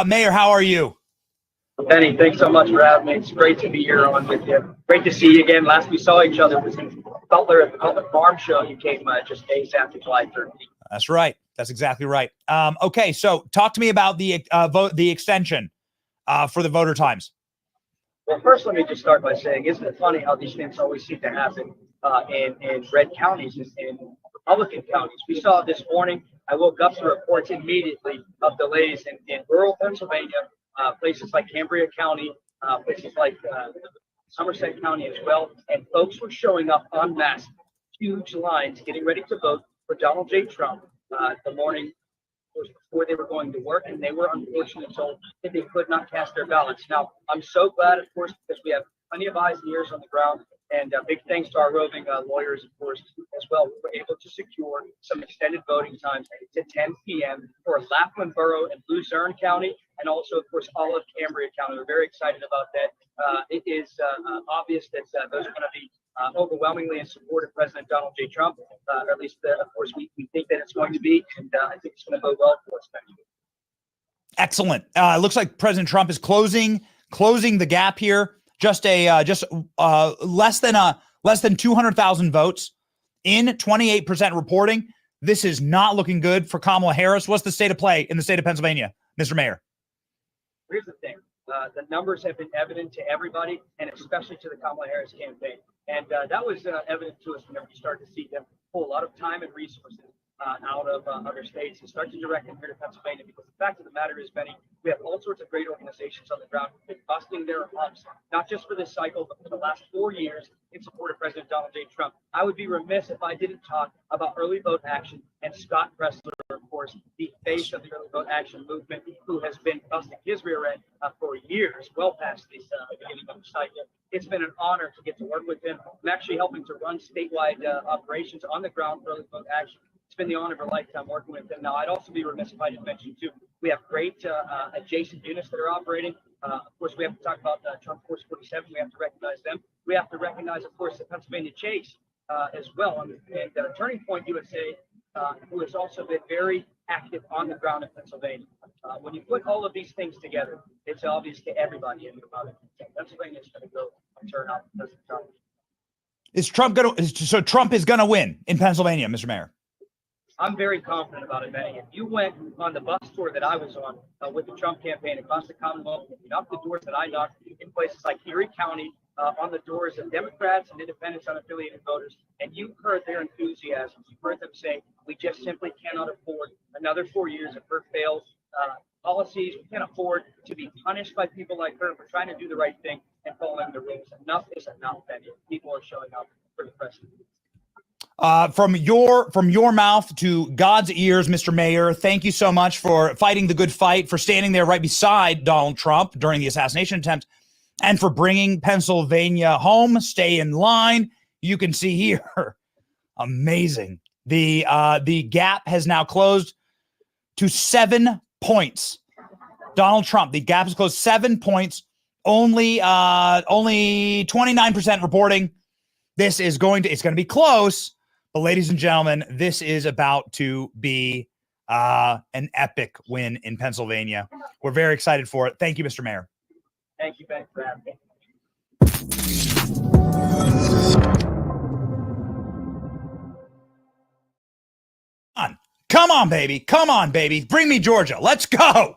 Mayor, how are you? Benny, thanks so much for having me. It's great to be here on with you. Great to see you again. Last we saw each other was in Butler at the Public Farm Show. You came just days after July 13th. That's right. That's exactly right. Okay, so talk to me about the extension for the voter times. Well, first, let me just start by saying, isn't it funny how these things always seem to happen in red counties, in Republican counties? We saw this morning, I woke up to reports immediately of delays in rural Pennsylvania, places like Cambria County, places like Somerset County as well. And folks were showing up en masse, huge lines, getting ready to vote for Donald J. Trump the morning before they were going to work, and they were unfortunately told that they could not cast their ballots. Now, I'm so glad, of course, because we have plenty of eyes and ears on the ground, and big thanks to our roving lawyers, of course, as well. We were able to secure some extended voting times to 10 p.m. for Laughlin Borough and Luzerne County, and also, of course, all of Cambria County. We're very excited about that. It is obvious that those are going to be overwhelmingly in support of President Donald J. Trump, or at least, of course, we think that it's going to be, and I think it's going to go well for us. Excellent. It looks like President Trump is closing the gap here. Just less than 200,000 votes in 28% reporting. This is not looking good for Kamala Harris. What's the state of play in the state of Pennsylvania, Mr. Mayor? Here's the thing. The numbers have been evident to everybody, and especially to the Kamala Harris campaign. And that was evident to us whenever you started to see them pull a lot of time and resources out of other states and start to direct them here to Pennsylvania, because the fact of the matter is, Benny, we have all sorts of great organizations on the ground who've been busting their humps, not just for this cycle, but for the last 4 years in support of President Donald J. Trump. I would be remiss if I didn't talk about Early Vote Action and Scott Pressler, of course, the face of the Early Vote Action movement, who has been busting his rear end for years, well past this beginning of the cycle. It's been an honor to get to work with him. I'm actually helping to run statewide operations on the ground for Early Vote Action. It's been the honor of a lifetime working with them. Now, I'd also be remiss if I didn't mention, too, we have great adjacent units that are operating. Of course, we have to talk about Trump Force 47. We have to recognize them. We have to recognize, of course, the Pennsylvania Chase as well. And Turning Point USA, who has also been very active on the ground in Pennsylvania. When you put all of these things together, it's obvious to everybody in the about it. Pennsylvania is going to go and turn out because of Trump. Is Trump going to? So Trump is going to win in Pennsylvania, Mr. Mayor. I'm very confident about it, Benny. If you went on the bus tour that I was on with the Trump campaign across the Commonwealth, you knocked the doors that I knocked in places like Erie County, on the doors of Democrats and independents, unaffiliated voters, and you heard their enthusiasm. You heard them say, we just simply cannot afford another 4 years of her failed policies. We can't afford to be punished by people like her. We're trying to do the right thing and following the rules. Enough is enough, Benny. People are showing up for the president. From your mouth to God's ears, Mr. Mayor, thank you so much for fighting the good fight, for standing there right beside Donald Trump during the assassination attempt, and for bringing Pennsylvania home. Stay in line. You can see here, amazing. The gap has now closed to 7 points. Donald Trump, the gap is closed 7 points. Only 29% reporting. It's going to be close. But ladies and gentlemen, this is about to be an epic win in Pennsylvania. We're very excited for it. Thank you, Mr. Mayor. Thank you, Ben, for having me. Come on, baby. Come on, baby. Bring me Georgia. Let's go.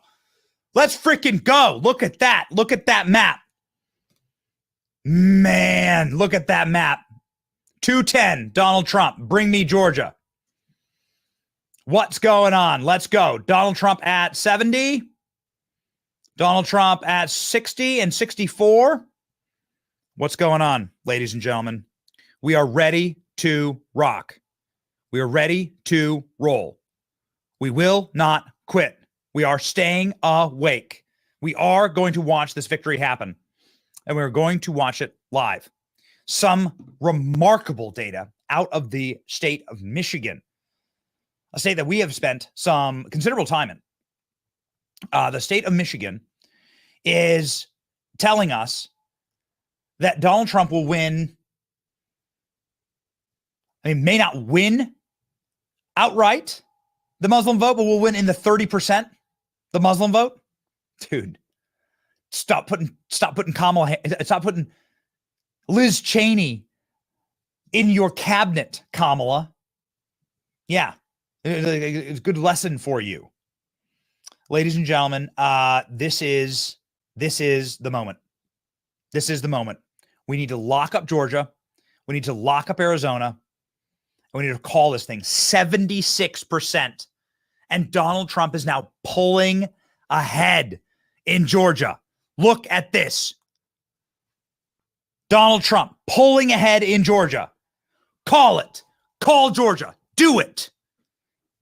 Let's freaking go. Look at that. Look at that map. Man, look at that map. 210, Donald Trump. Bring me Georgia. What's going on? Let's go. Donald Trump at 70. Donald Trump at 60 and 64. What's going on, ladies and gentlemen? We are ready to rock. We are ready to roll. We will not quit. We are staying awake. We are going to watch this victory happen, and we're going to watch it live. Some remarkable data out of the state of Michigan, a state that we have spent some considerable time in. The state of Michigan is telling us that Donald Trump will win. I mean, may not win outright the Muslim vote, but will win in the 30%, the Muslim vote. Dude, stop putting Liz Cheney in your cabinet, Kamala. Yeah, it's a good lesson for you. Ladies and gentlemen, this is the moment. This is the moment. We need to lock up Georgia. We need to lock up Arizona. And we need to call this thing 76%. And Donald Trump is now pulling ahead in Georgia. Look at this. Donald Trump pulling ahead in Georgia. Call it. Call Georgia. Do it.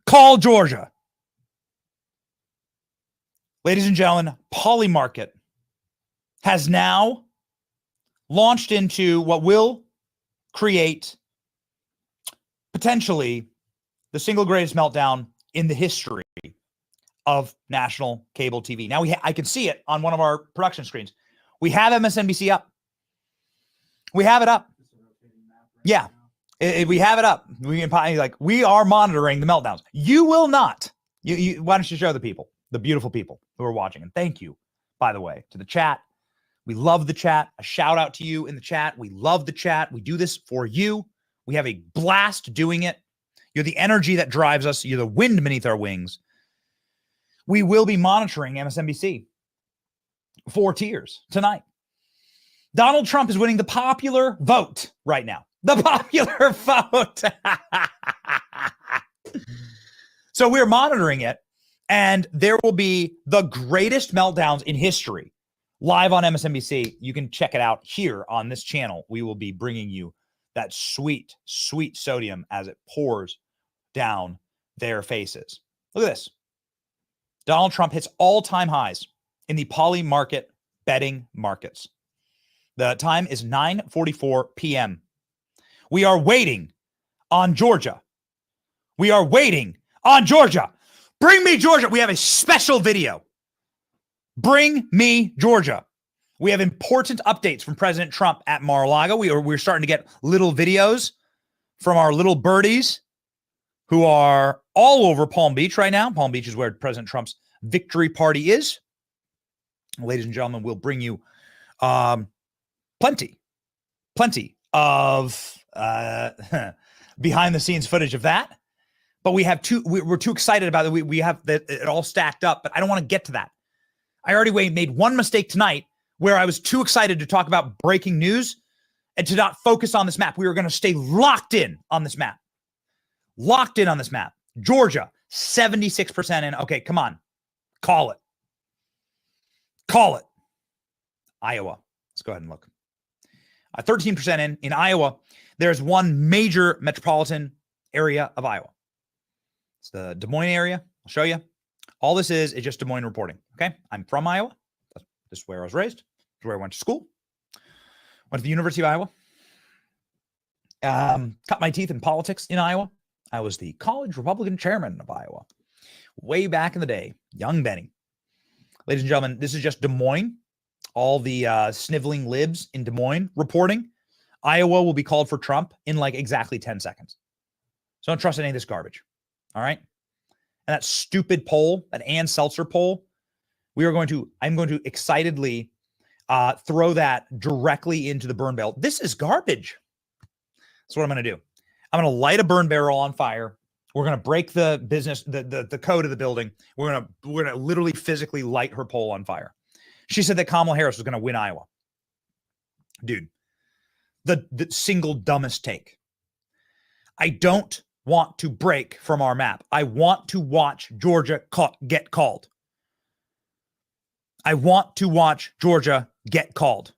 Call Georgia. Ladies and gentlemen, Polymarket has now launched into what will create potentially the single greatest meltdown in the history of national cable TV. Now I can see it on one of our production screens. We have MSNBC up. We have it up. Yeah, we have it up. We are monitoring the meltdowns. You will not. Why don't you show the people, the beautiful people who are watching? And thank you, by the way, to the chat. We love the chat. A shout out to you in the chat. We love the chat. We do this for you. We have a blast doing it. You're the energy that drives us. You're the wind beneath our wings. We will be monitoring MSNBC 4 tiers tonight. Donald Trump is winning the popular vote right now. The popular vote. So we're monitoring it, and there will be the greatest meltdowns in history live on MSNBC. You can check it out here on this channel. We will be bringing you that sweet, sweet sodium as it pours down their faces. Look at this. Donald Trump hits all-time highs in the poly market betting markets. The time is 9:44 p.m. We are waiting on Georgia. We are waiting on Georgia. Bring me Georgia. We have a special video. Bring me Georgia. We have important updates from President Trump at Mar-a-Lago. We're starting to get little videos from our little birdies who are all over Palm Beach right now. Palm Beach is where President Trump's victory party is. Ladies and gentlemen, we'll bring you plenty of behind the scenes footage of that. But we have we're too excited about it. We have it all stacked up, but I don't want to get to that. I already made one mistake tonight where I was too excited to talk about breaking news and to not focus on this map. We were going to stay locked in on this map. Locked in on this map. Georgia, 76% in. Okay, come on. Call it. Call it. Iowa. Let's go ahead and look. 13% in Iowa. There's one major metropolitan area of Iowa. It's the Des Moines area. I'll show you. All this is just Des Moines reporting. Okay. I'm from Iowa. This is where I was raised. This is where I went to school. Went to the University of Iowa. Cut my teeth in politics in Iowa. I was the college Republican chairman of Iowa way back in the day. Young Benny. Ladies and gentlemen, this is just Des Moines. All the sniveling libs in Des Moines reporting. Iowa will be called for Trump in like exactly 10 seconds. So don't trust any of this garbage. All right. And that stupid poll, that Ann Seltzer poll, I'm going to excitedly throw that directly into the burn barrel. This is garbage. That's what I'm going to do. I'm going to light a burn barrel on fire. We're going to break the business, the code of the building. We're going to literally physically light her poll on fire. She said that Kamala Harris was going to win Iowa. Dude, the single dumbest take. I don't want to break from our map. I want to watch Georgia get called. I want to watch Georgia get called.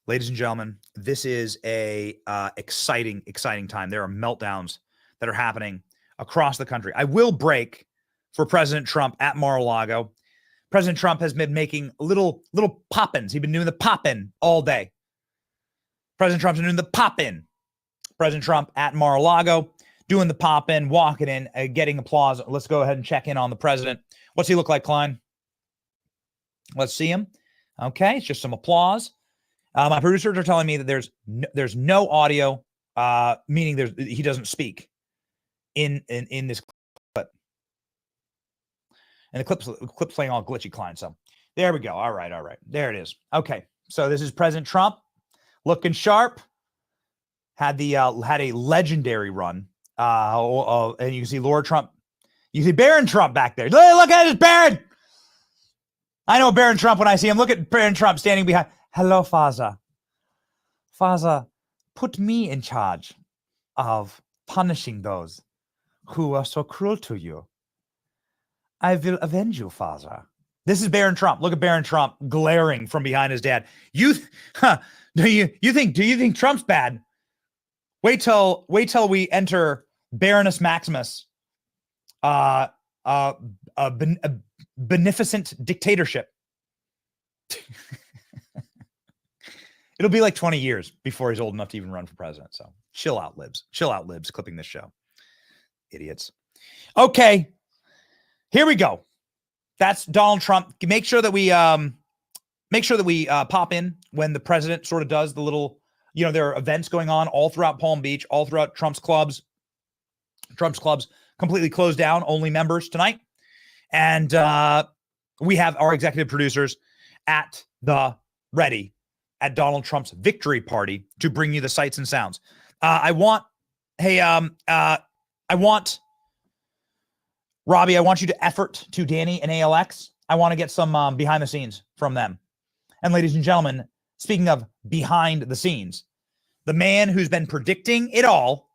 Ladies and gentlemen, this is a exciting time. There are meltdowns that are happening across the country. I will break for President Trump at Mar-a-Lago. President Trump has been making little pop-ins. He's been doing the pop-in all day. President Trump's been doing the pop-in. President Trump at Mar-a-Lago doing the pop-in, walking in, getting applause. Let's go ahead and check in on the president. What's he look like, Klein? Let's see him. Okay, it's just some applause. My producers are telling me that there's no audio, meaning he doesn't speak in this clip. And the clip's playing all glitchy, Klein. So there we go. All right. There it is. Okay, so this is President Trump looking sharp. Had a legendary run. And you can see Laura Trump. You see Barron Trump back there. Look at it, Barron. I know Barron Trump when I see him. Look at Barron Trump standing behind. Hello, Father. Father, put me in charge of punishing those who are so cruel to you. I will avenge you, Father. This is Barron Trump. Look at Barron Trump glaring from behind his dad. Do you think Trump's bad? Wait till we enter Baroness Maximus, a beneficent dictatorship. It'll be like 20 years before he's old enough to even run for president. So chill out, libs. Chill out, libs, clipping this show. Idiots. Okay, here we go. That's Donald Trump. Make sure that we pop in when the president sort of does the little. There are events going on all throughout Palm Beach, all throughout Trump's clubs. Trump's clubs completely closed down, only members tonight. And we have our executive producers at the ready at Donald Trump's victory party to bring you the sights and sounds. Robbie, I want you to effort to Danny and ALX. I want to get some behind the scenes from them. And ladies and gentlemen, speaking of behind the scenes, the man who's been predicting it all,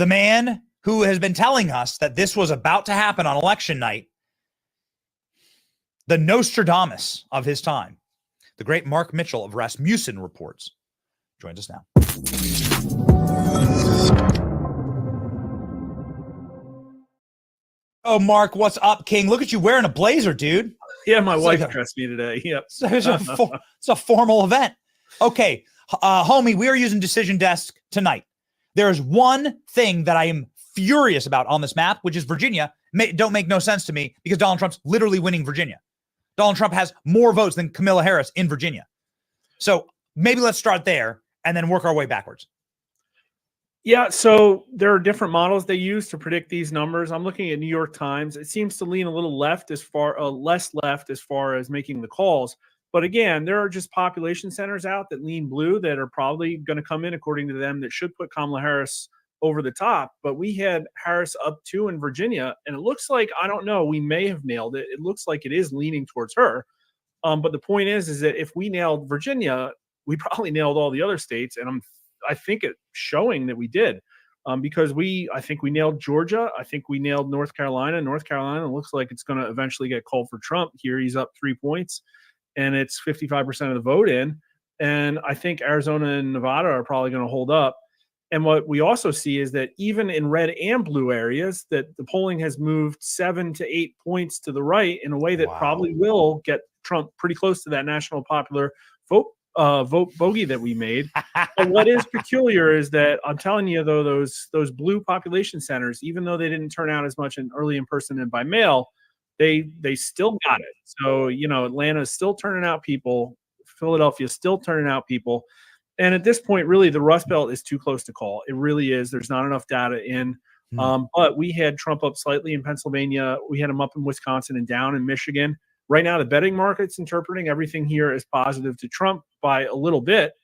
the man who has been telling us that this was about to happen on election night, the Nostradamus of his time, the great Mark Mitchell of Rasmussen Reports, joins us now. Oh, Mark, what's up, King? Look at you wearing a blazer, dude. Yeah, my wife dressed me today. Yep. It's a formal event. Okay, homie, we are using Decision Desk tonight. There is one thing that I am furious about on this map, which is Virginia. Don't make no sense to me because Donald Trump's literally winning Virginia. Donald Trump has more votes than Kamala Harris in Virginia. So maybe let's start there and then work our way backwards. Yeah, so there are different models they use to predict these numbers. I'm looking at New York Times. It seems to lean a little left less left as far as making the calls. But again, there are just population centers out that lean blue that are probably going to come in, according to them, that should put Kamala Harris over the top. But we had Harris up 2 in Virginia, and it looks like, I don't know, we may have nailed it. It looks like it is leaning towards her. But the point is that if we nailed Virginia, we probably nailed all the other states, and I think it's showing that we did, because I think we nailed Georgia. I think we nailed North Carolina. North Carolina looks like it's going to eventually get called for Trump. Here he's up 3 points, and it's 55% of the vote in. And I think Arizona and Nevada are probably going to hold up. And what we also see is that even in red and blue areas, that the polling has moved 7 to 8 points to the right in a way that probably will get Trump pretty close to that national popular vote bogey that we made. And what is peculiar is that I'm telling you, though, those blue population centers, even though they didn't turn out as much early in person and by mail, they still got it. So, Atlanta is still turning out people. Philadelphia is still turning out people. And at this point, really, the Rust Belt is too close to call. It really is. There's not enough data in. But we had Trump up slightly in Pennsylvania. We had him up in Wisconsin and down in Michigan. Right now, the betting market's interpreting everything here as positive to Trump by a little bit.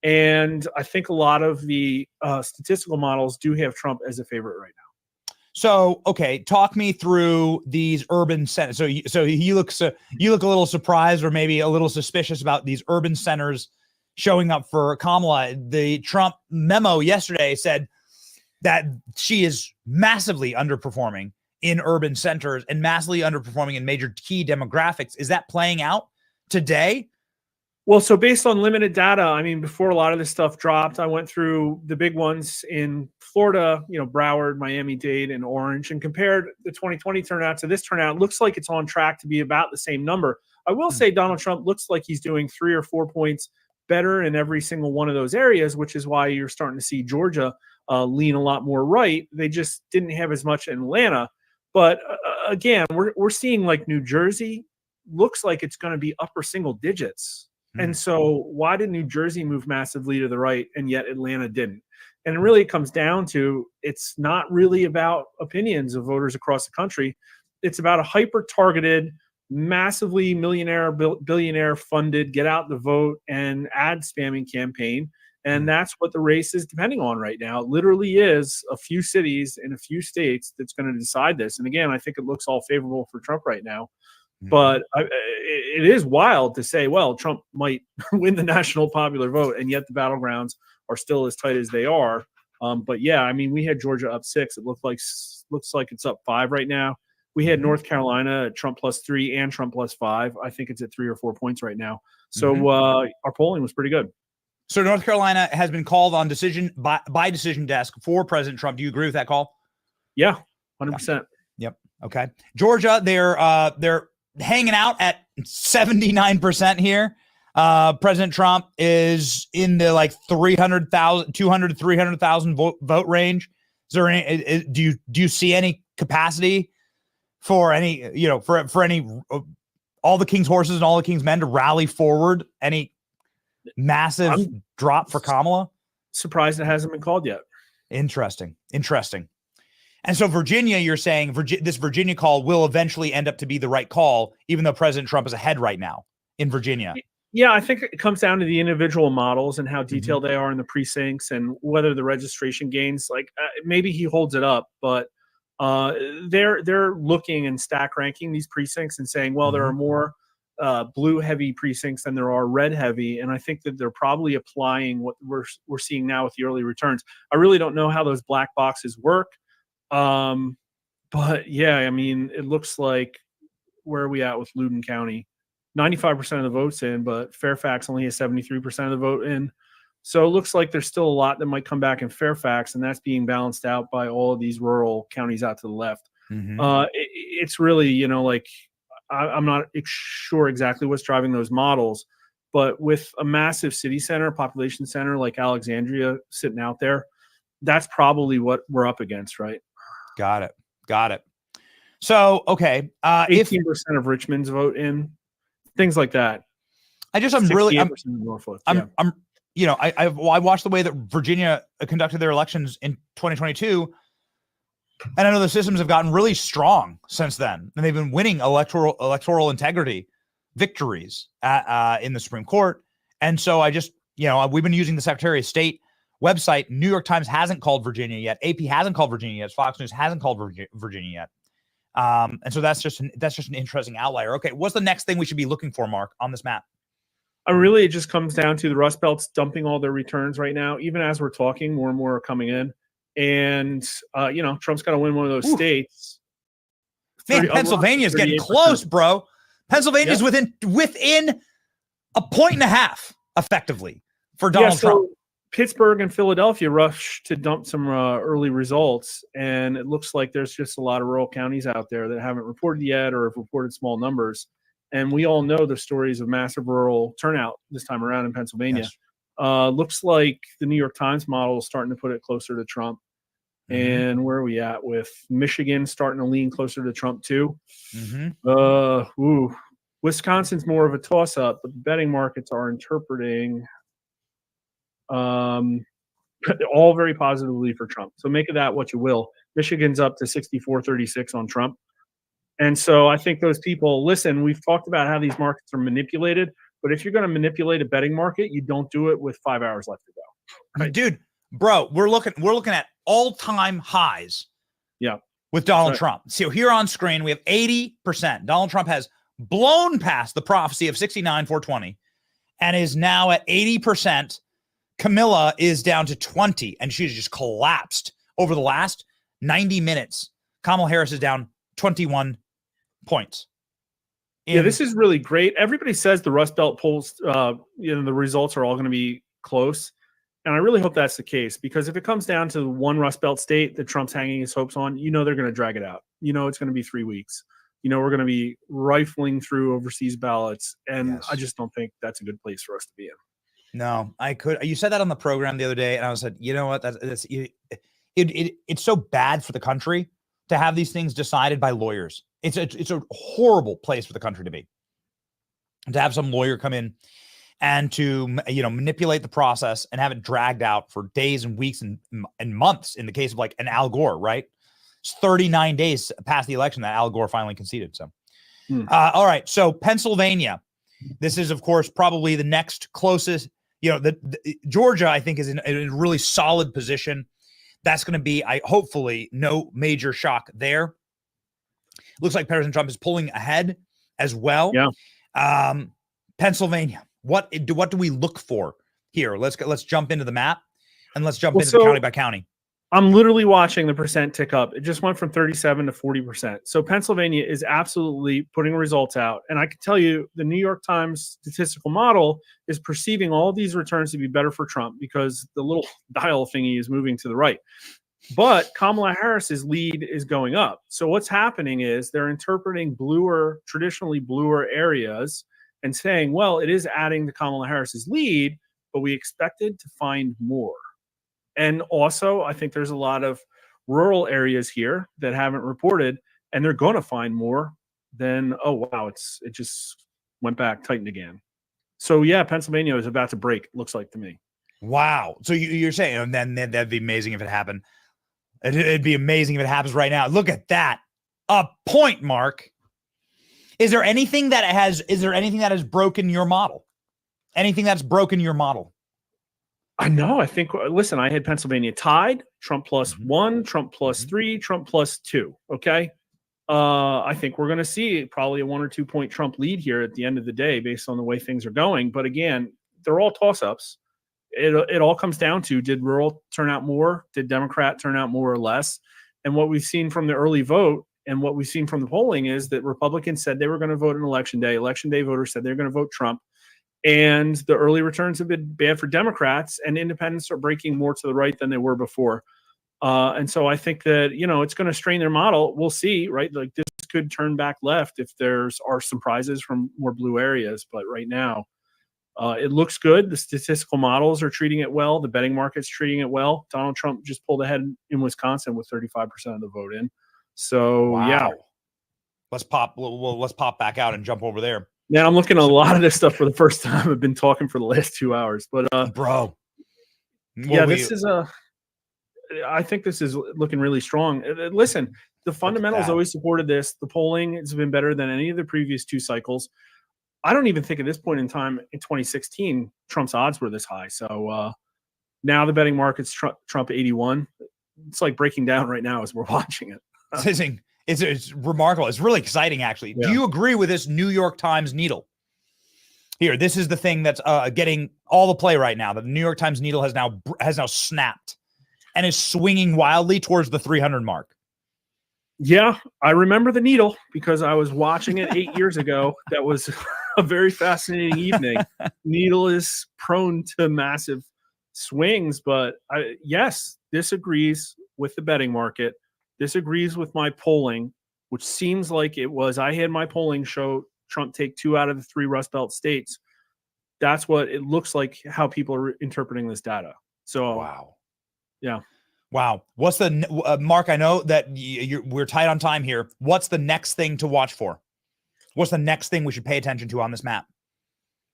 And I think a lot of the statistical models do have Trump as a favorite right now. So, okay, talk me through these urban centers. So you look a little surprised or maybe a little suspicious about these urban centers showing up for Kamala. The Trump memo yesterday said that she is massively underperforming in urban centers and massively underperforming in major key demographics. Is that playing out today? Well, so based on limited data, I mean, before a lot of this stuff dropped, I went through the big ones in Florida, Broward, Miami-Dade, and Orange, and compared the 2020 turnout to this turnout. It looks like it's on track to be about the same number. I will say Donald Trump looks like he's doing 3 or 4 points better in every single one of those areas, which is why you're starting to see Georgia lean a lot more right. They just didn't have as much in Atlanta. But again, we're seeing like New Jersey looks like it's going to be upper single digits. And so why did New Jersey move massively to the right and yet Atlanta didn't? And really it comes down to, it's not really about opinions of voters across the country. It's about a hyper-targeted, massively millionaire, billionaire funded get out the vote and ad spamming campaign. And that's what the race is depending on right now. It literally is a few cities in a few states that's going to decide this. And again, I think it looks all favorable for Trump right now. But it is wild to say, well, Trump might win the national popular vote, and yet the battlegrounds are still as tight as they are. But yeah, I mean, we had Georgia up 6. It looks like it's up 5 right now. We had North Carolina at Trump +3 and Trump +5. I think it's at 3 or 4 points right now. So our polling was pretty good. So North Carolina has been called on decision by Decision Desk for President Trump. Do you agree with that call? Yeah, 100%. Yep. Okay. Georgia, they're hanging out at 79% here. President Trump is in the like 200,000 to 300,000 vote range. Is there any? Do you see any capacity for any? For any all the king's horses and all the king's men to rally forward? Any massive drop for Kamala? Surprised it hasn't been called yet. Interesting. And so Virginia, you're saying this Virginia call will eventually end up to be the right call, even though President Trump is ahead right now in Virginia. Yeah, I think it comes down to the individual models and how detailed they are in the precincts and whether the registration gains, maybe he holds it up, but they're looking and stack ranking these precincts and saying, well, there are more blue heavy precincts than there are red heavy, and I think that they're probably applying what we're seeing now with the early returns. I really don't know how those black boxes work, but yeah, I mean, it looks like where are we at with Loudoun County? 95% of the votes in, but Fairfax only has 73% of the vote in. So it looks like there's still a lot that might come back in Fairfax, and that's being balanced out by all of these rural counties out to the left. It's really, you know, like I'm not sure exactly what's driving those models, but with a massive city center, population center like Alexandria sitting out there, that's probably what we're up against, right? Got it. So, okay. 18% of Richmond's vote in, things like that. I'm you know, I watched the way that Virginia conducted their elections in 2022, and I know the systems have gotten really strong since then, and they've been winning electoral integrity victories in the Supreme Court. And so I just, you know, we've been using the Secretary of State website. New York Times hasn't called Virginia yet. AP hasn't called Virginia yet. Fox News hasn't called Virginia yet. And so that's just an interesting outlier. Okay, what's the next thing we should be looking for, Mark, on this map? Really, it just comes down to the Rust Belt's dumping all their returns right now. Even as we're talking, more and more are coming in. And, you know, Trump's got to win one of those states. Man, Pennsylvania's getting close, bro. Pennsylvania's within a point and a half, effectively, for Donald Trump. Pittsburgh and Philadelphia rushed to dump some early results, and it looks like there's just a lot of rural counties out there that haven't reported yet or have reported small numbers. And we all know the stories of massive rural turnout this time around in Pennsylvania. Yes. Looks like the New York Times model is starting to put it closer to Trump. And where are we at with Michigan starting to lean closer to Trump too? Wisconsin's more of a toss-up, but the betting markets are interpreting all very positively for Trump. So make of that what you will. Michigan's up to 64-36 on Trump. And so I think those people, listen, we've talked about how these markets are manipulated, but if you're going to manipulate a betting market, you don't do it with 5 hours left to go. Right? Dude, bro, we're looking at all-time highs. Yeah. With Donald Trump. So here on screen, we have 80%. Donald Trump has blown past the prophecy of 69-420 and is now at 80%. Camilla is down to 20, and she's just collapsed over the last 90 minutes. Kamala Harris is down 21 points. Yeah, this is really great. Everybody says the Rust Belt polls, you know, the results are all going to be close. And I really hope that's the case, because if it comes down to one Rust Belt state that Trump's hanging his hopes on, you know, they're going to drag it out. You know, it's going to be 3 weeks. You know, we're going to be rifling through overseas ballots. And I just don't think that's a good place for us to be in. No, you said that on the program the other day, and I said, you know what? It's so bad for the country to have these things decided by lawyers. It's a horrible place for the country to be. To have some lawyer come in and to, you know, manipulate the process and have it dragged out for days and weeks and months. In the case of like an Al Gore, right? It's 39 days past the election that Al Gore finally conceded. So, all right. So Pennsylvania, this is of course probably the next closest. You know, the Georgia, I think, is in a really solid position. That's going to be, hopefully, no major shock there. Looks like President Trump is pulling ahead as well. Yeah. Pennsylvania, what do we look for here? Let's jump into the map and let's jump into the county by county. I'm literally watching the percent tick up. It just went from 37 to 40%. So Pennsylvania is absolutely putting results out. And I can tell you the New York Times statistical model is perceiving all these returns to be better for Trump because the little dial thingy is moving to the right. But Kamala Harris's lead is going up. So what's happening is they're interpreting traditionally bluer areas and saying, well, it is adding to Kamala Harris's lead, but we expected to find more. And also, I think there's a lot of rural areas here that haven't reported, and they're going to find more than, oh, wow, it just went back, tightened again. So, yeah, Pennsylvania is about to break, looks like to me. Wow. So you're saying, and then that'd be amazing if it happened. It'd be amazing if it happens right now. Look at that. A point, Mark. Is there anything that has broken your model? Anything that's broken your model? I know. I think, listen, I had Pennsylvania tied, Trump plus 1, Trump plus 3, Trump plus 2. Okay. I think we're going to see probably a 1 or 2 point Trump lead here at the end of the day based on the way things are going. But again, they're all toss-ups. It all comes down to, did rural turn out more? Did Democrat turn out more or less? And what we've seen from the early vote and what we've seen from the polling is that Republicans said they were going to vote on Election Day. Election Day voters said they're going to vote Trump. And the early returns have been bad for Democrats, and independents are breaking more to the right than they were before. And so I think that, it's going to strain their model. We'll see, right? Like this could turn back left if are some surprises from more blue areas. But right now, it looks good. The statistical models are treating it well. The betting market's treating it well. Donald Trump just pulled ahead in Wisconsin with 35% of the vote in. So, yeah. Let's pop back out and jump over there. Now I'm looking at a lot of this stuff for the first time. I've been talking for the last 2 hours, but bro, I think this is looking really strong. Listen, the fundamentals always supported this. The polling has been better than any of the previous 2 cycles. I don't even think at this point in time in 2016, Trump's odds were this high. So now the betting market's Trump 81. It's like breaking down right now as we're watching it. It's remarkable. It's really exciting, actually. Yeah. Do you agree with this New York Times needle? Here, this is the thing that's getting all the play right now. The New York Times needle has now snapped and is swinging wildly towards the 300 mark. Yeah, I remember the needle because I was watching it 8 years ago. That was a very fascinating evening. Needle is prone to massive swings, but yes, this agrees with the betting market. This agrees with my polling, which seems like it was. I had my polling show Trump take 2 out of the 3 Rust Belt states. That's what it looks like, how people are interpreting this data. So, wow. Yeah. Wow. What's the Mark? I know that we're tight on time here. What's the next thing to watch for? What's the next thing we should pay attention to on this map?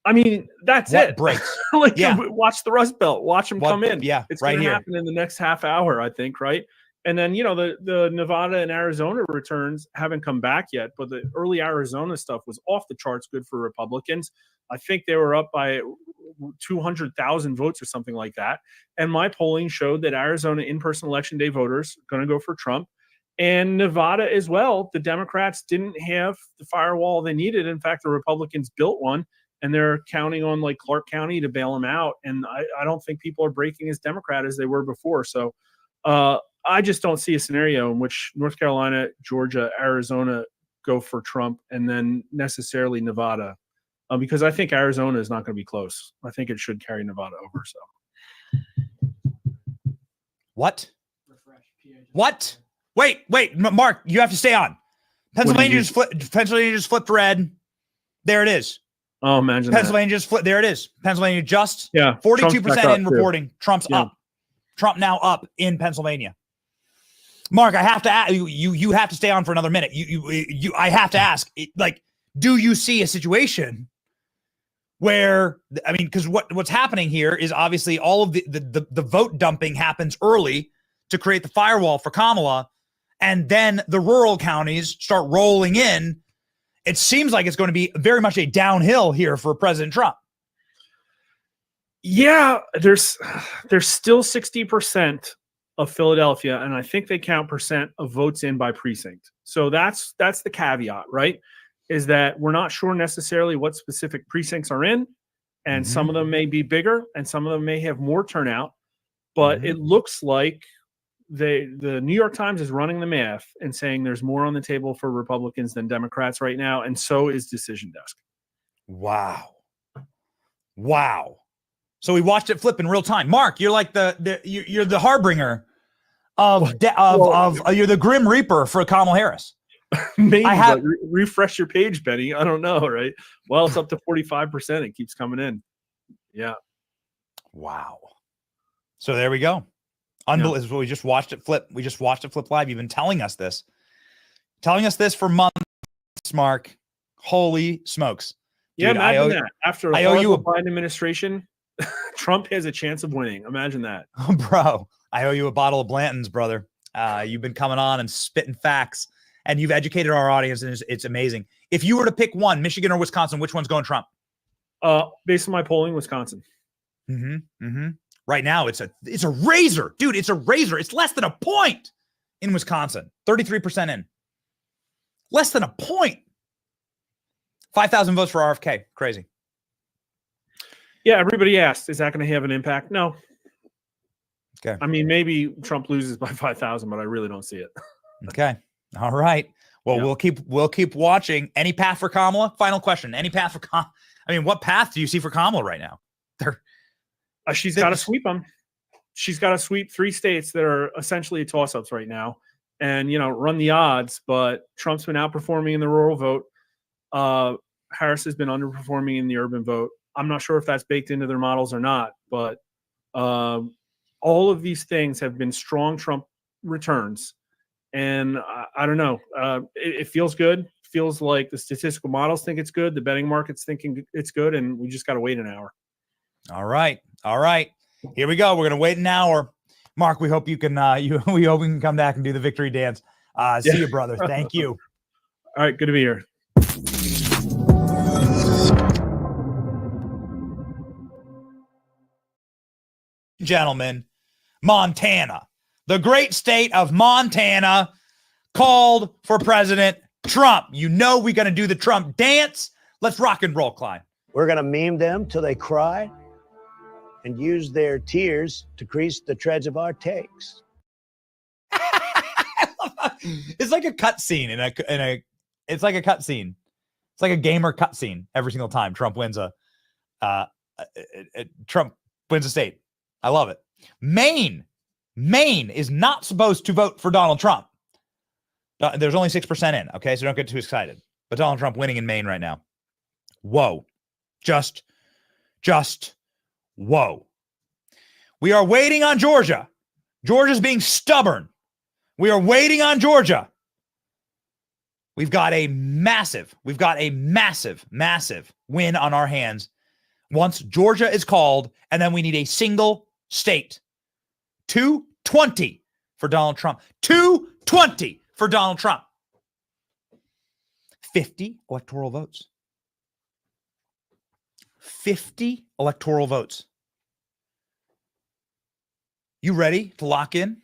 I mean, that's what it. Breaks. Watch the Rust Belt. Watch them come in. Yeah, it's right going to here. happen in the next half hour, I think. Right. And then, the Nevada and Arizona returns haven't come back yet, but the early Arizona stuff was off the charts good for Republicans. I think they were up by 200,000 votes or something like that. And my polling showed that Arizona in-person election day voters are going to go for Trump. And Nevada as well. The Democrats didn't have the firewall they needed. In fact, the Republicans built one, and they're counting on like Clark County to bail them out. And I don't think people are breaking as Democrat as they were before. So I just don't see a scenario in which North Carolina, Georgia, Arizona go for Trump and then necessarily Nevada. Because I think Arizona is not going to be close. I think it should carry Nevada over. So, what? Wait, Mark, you have to stay on. Pennsylvania just flipped red. There it is. Oh, imagine Pennsylvania just flipped. There it is. Pennsylvania just 42% in reporting. Trump's up. Trump now up in Pennsylvania. Mark, I have to ask you. You have to stay on for another minute. I have to ask. Do you see a situation where, I mean, because what's happening here is obviously all of the vote dumping happens early to create the firewall for Kamala, and then the rural counties start rolling in. It seems like it's going to be very much a downhill here for President Trump. Yeah, there's still 60% of Philadelphia, and I think they count percent of votes in by precinct. So that's the caveat, right? Is that we're not sure necessarily what specific precincts are in, and some of them may be bigger and some of them may have more turnout, but it looks like the New York Times is running the math and saying there's more on the table for Republicans than Democrats right now, and so is Decision Desk. Wow. So we watched it flip in real time. Mark, you're like you're the harbinger of you're the Grim Reaper for Kamala Harris. Maybe, but refresh your page, Benny. I don't know, right? Well, it's up to 45%. It keeps coming in. Yeah. Wow. So there we go. Unbelievable. Yeah. We just watched it flip. We just watched it flip live. You've been telling us this for months, Mark. Holy smokes. Dude, yeah, imagine that. After a Biden administration, Trump has a chance of winning. Imagine that. Oh, bro, I owe you a bottle of Blanton's, brother. You've been coming on and spitting facts, and you've educated our audience, and it's amazing. If you were to pick one, Michigan or Wisconsin, which one's going Trump? Based on my polling, Wisconsin. Right now, it's a razor, dude. It's a razor. It's less than a point in Wisconsin. 33% in. Less than a point. 5,000 votes for RFK. Crazy. Yeah, everybody asked, is that going to have an impact? No. Okay. I mean, maybe Trump loses by 5,000, but I really don't see it. Okay. All right. Well, Yeah. we'll keep watching. Any path for Kamala? Final question. Any path for Kamala? I mean, what path do you see for Kamala right now? She's got to sweep them. She's got to sweep 3 states that are essentially toss-ups right now, and run the odds. But Trump's been outperforming in the rural vote. Harris has been underperforming in the urban vote. I'm not sure if that's baked into their models or not, but all of these things have been strong Trump returns. And I don't know. It feels good. Feels like the statistical models think it's good. The betting market's thinking it's good. And we just got to wait an hour. All right. All right. Here we go. We're going to wait an hour. Mark, we hope you can, we hope we can come back and do the victory dance. See you, brother. Thank you. All right. Good to be here. Gentlemen, Montana, the great state of Montana, called for President Trump. You know we're going to do the Trump dance. Let's rock and roll, Klein. We're going to meme them till they cry and use their tears to grease the treads of our takes. It's like a cut scene it's like a cut scene. It's like a gamer cut scene every single time Trump wins a state. I love it. Maine is not supposed to vote for Donald Trump. There's only 6% in. Okay, so don't get too excited. But Donald Trump winning in Maine right now. Whoa. Just whoa. We are waiting on Georgia. Georgia's being stubborn. We are waiting on Georgia. We've got a massive win on our hands once Georgia is called, and then we need a single state. 220 for Donald Trump. 220 for Donald Trump. 50 electoral votes. 50 electoral votes. You ready to lock in?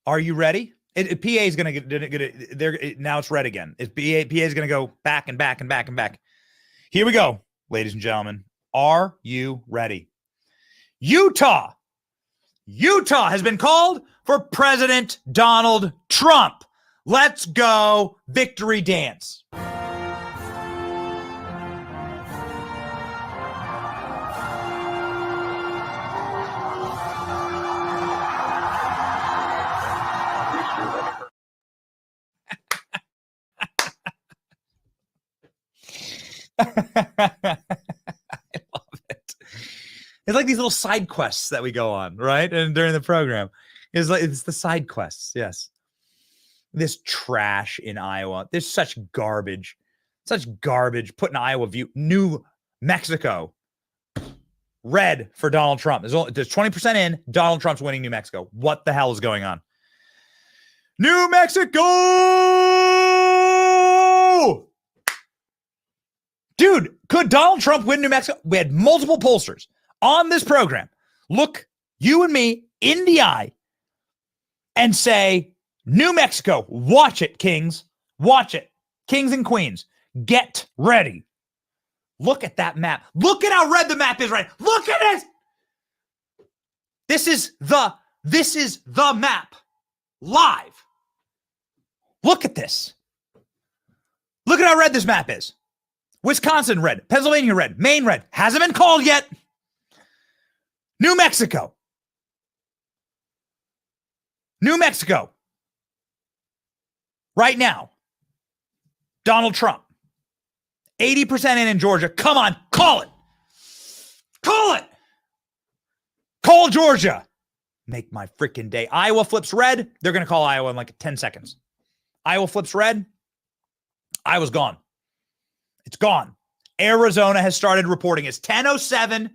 Are you ready? PA is going to get now it's red again. PA is going to go back and back and back and back. Here we go, ladies and gentlemen. Are you ready? Utah has been called for President Donald Trump. Let's go victory dance. I love it. It's like these little side quests that we go on, right? And during the program, it's the side quests. Yes. This trash in Iowa. There's such garbage put in Iowa view. New Mexico, red for Donald Trump. There's 20% in. Donald Trump's winning New Mexico. What the hell is going on? New Mexico! Dude, could Donald Trump win New Mexico? We had multiple pollsters on this program look you and me in the eye and say, New Mexico, watch it, Kings. Watch it. Kings and Queens, get ready. Look at that map. Look at how red the map is right. Look at it. This is the map live. Look at this. Look at how red this map is. Wisconsin red, Pennsylvania red, Maine red. Hasn't been called yet. New Mexico. New Mexico. Right now. Donald Trump. 80% in Georgia. Come on, call it. Call it. Call Georgia. Make my freaking day. Iowa flips red. They're going to call Iowa in like 10 seconds. Iowa flips red. Iowa's gone. It's gone. Arizona has started reporting. It's 10:07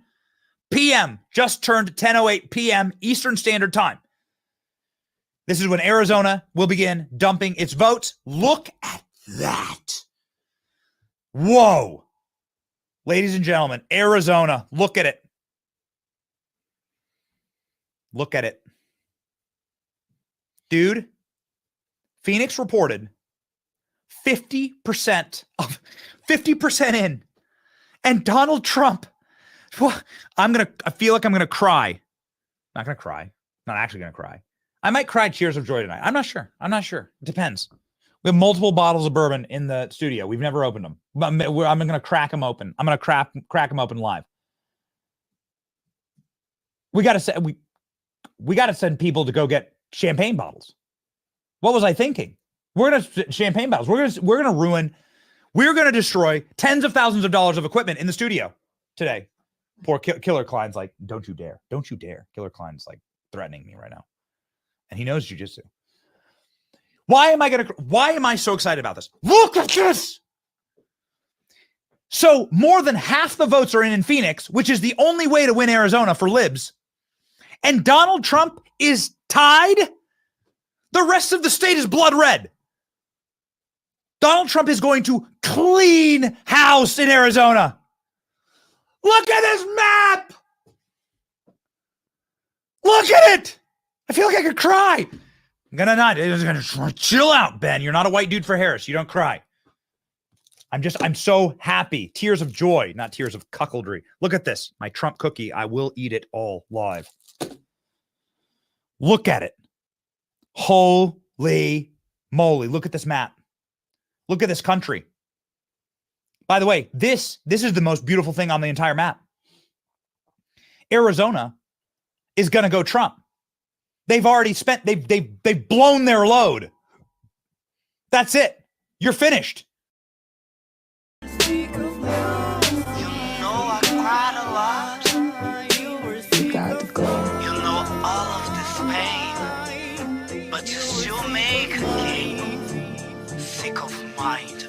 p.m. Just turned 10:08 p.m. Eastern Standard Time. This is when Arizona will begin dumping its votes. Look at that. Whoa. Ladies and gentlemen, Arizona, look at it. Look at it. Dude, Phoenix reported 50% of 50% in. And Donald Trump, well, I feel like I'm going to cry. Not going to cry. Not actually going to cry. I might cry tears of joy tonight. I'm not sure. It depends. We have multiple bottles of bourbon in the studio. We've never opened them. I'm going to crack them open. I'm going to crack them open live. We got to send people to go get champagne bottles. What was I thinking? We're going to champagne bottles. We're going to destroy tens of thousands of dollars of equipment in the studio today. Poor Killer Klein's like, don't you dare. Don't you dare. Killer Klein's like threatening me right now. And he knows jujitsu. Why am I so excited about this? Look at this. So more than half the votes are in Phoenix, which is the only way to win Arizona for libs. And Donald Trump is tied. The rest of the state is blood red. Donald Trump is going to clean house in Arizona. Look at this map. Look at it. I feel like I could cry. I'm gonna chill out, Ben. You're not a white dude for Harris. You don't cry. I'm so happy. Tears of joy, not tears of cuckoldry. Look at this. My Trump cookie. I will eat it all live. Look at it. Holy moly. Look at this map. Look at this country. By the way, this is the most beautiful thing on the entire map. Arizona is going to go Trump. They've already spent, they've blown their load. That's it. You're finished. You know I cried a lot. You got to go. You know all of this pain, but you still make a game. Sick of mind.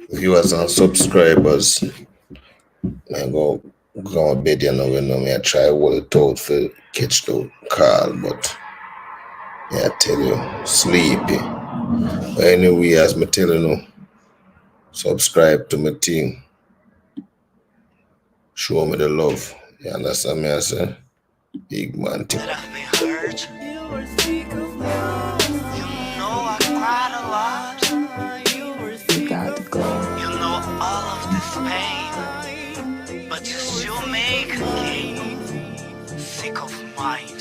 viewers and subscribers, I go on bed, you know me. I try hold it out for catch the call, but yeah, I tell you, sleepy. But anyway, as me tell you, subscribe to my thing. Show me the love. You understand me? I say, big man thing. That I've been hurt. You know I cried a lot. You got to go. You know all of this pain, but you still make a game. Sick of mine.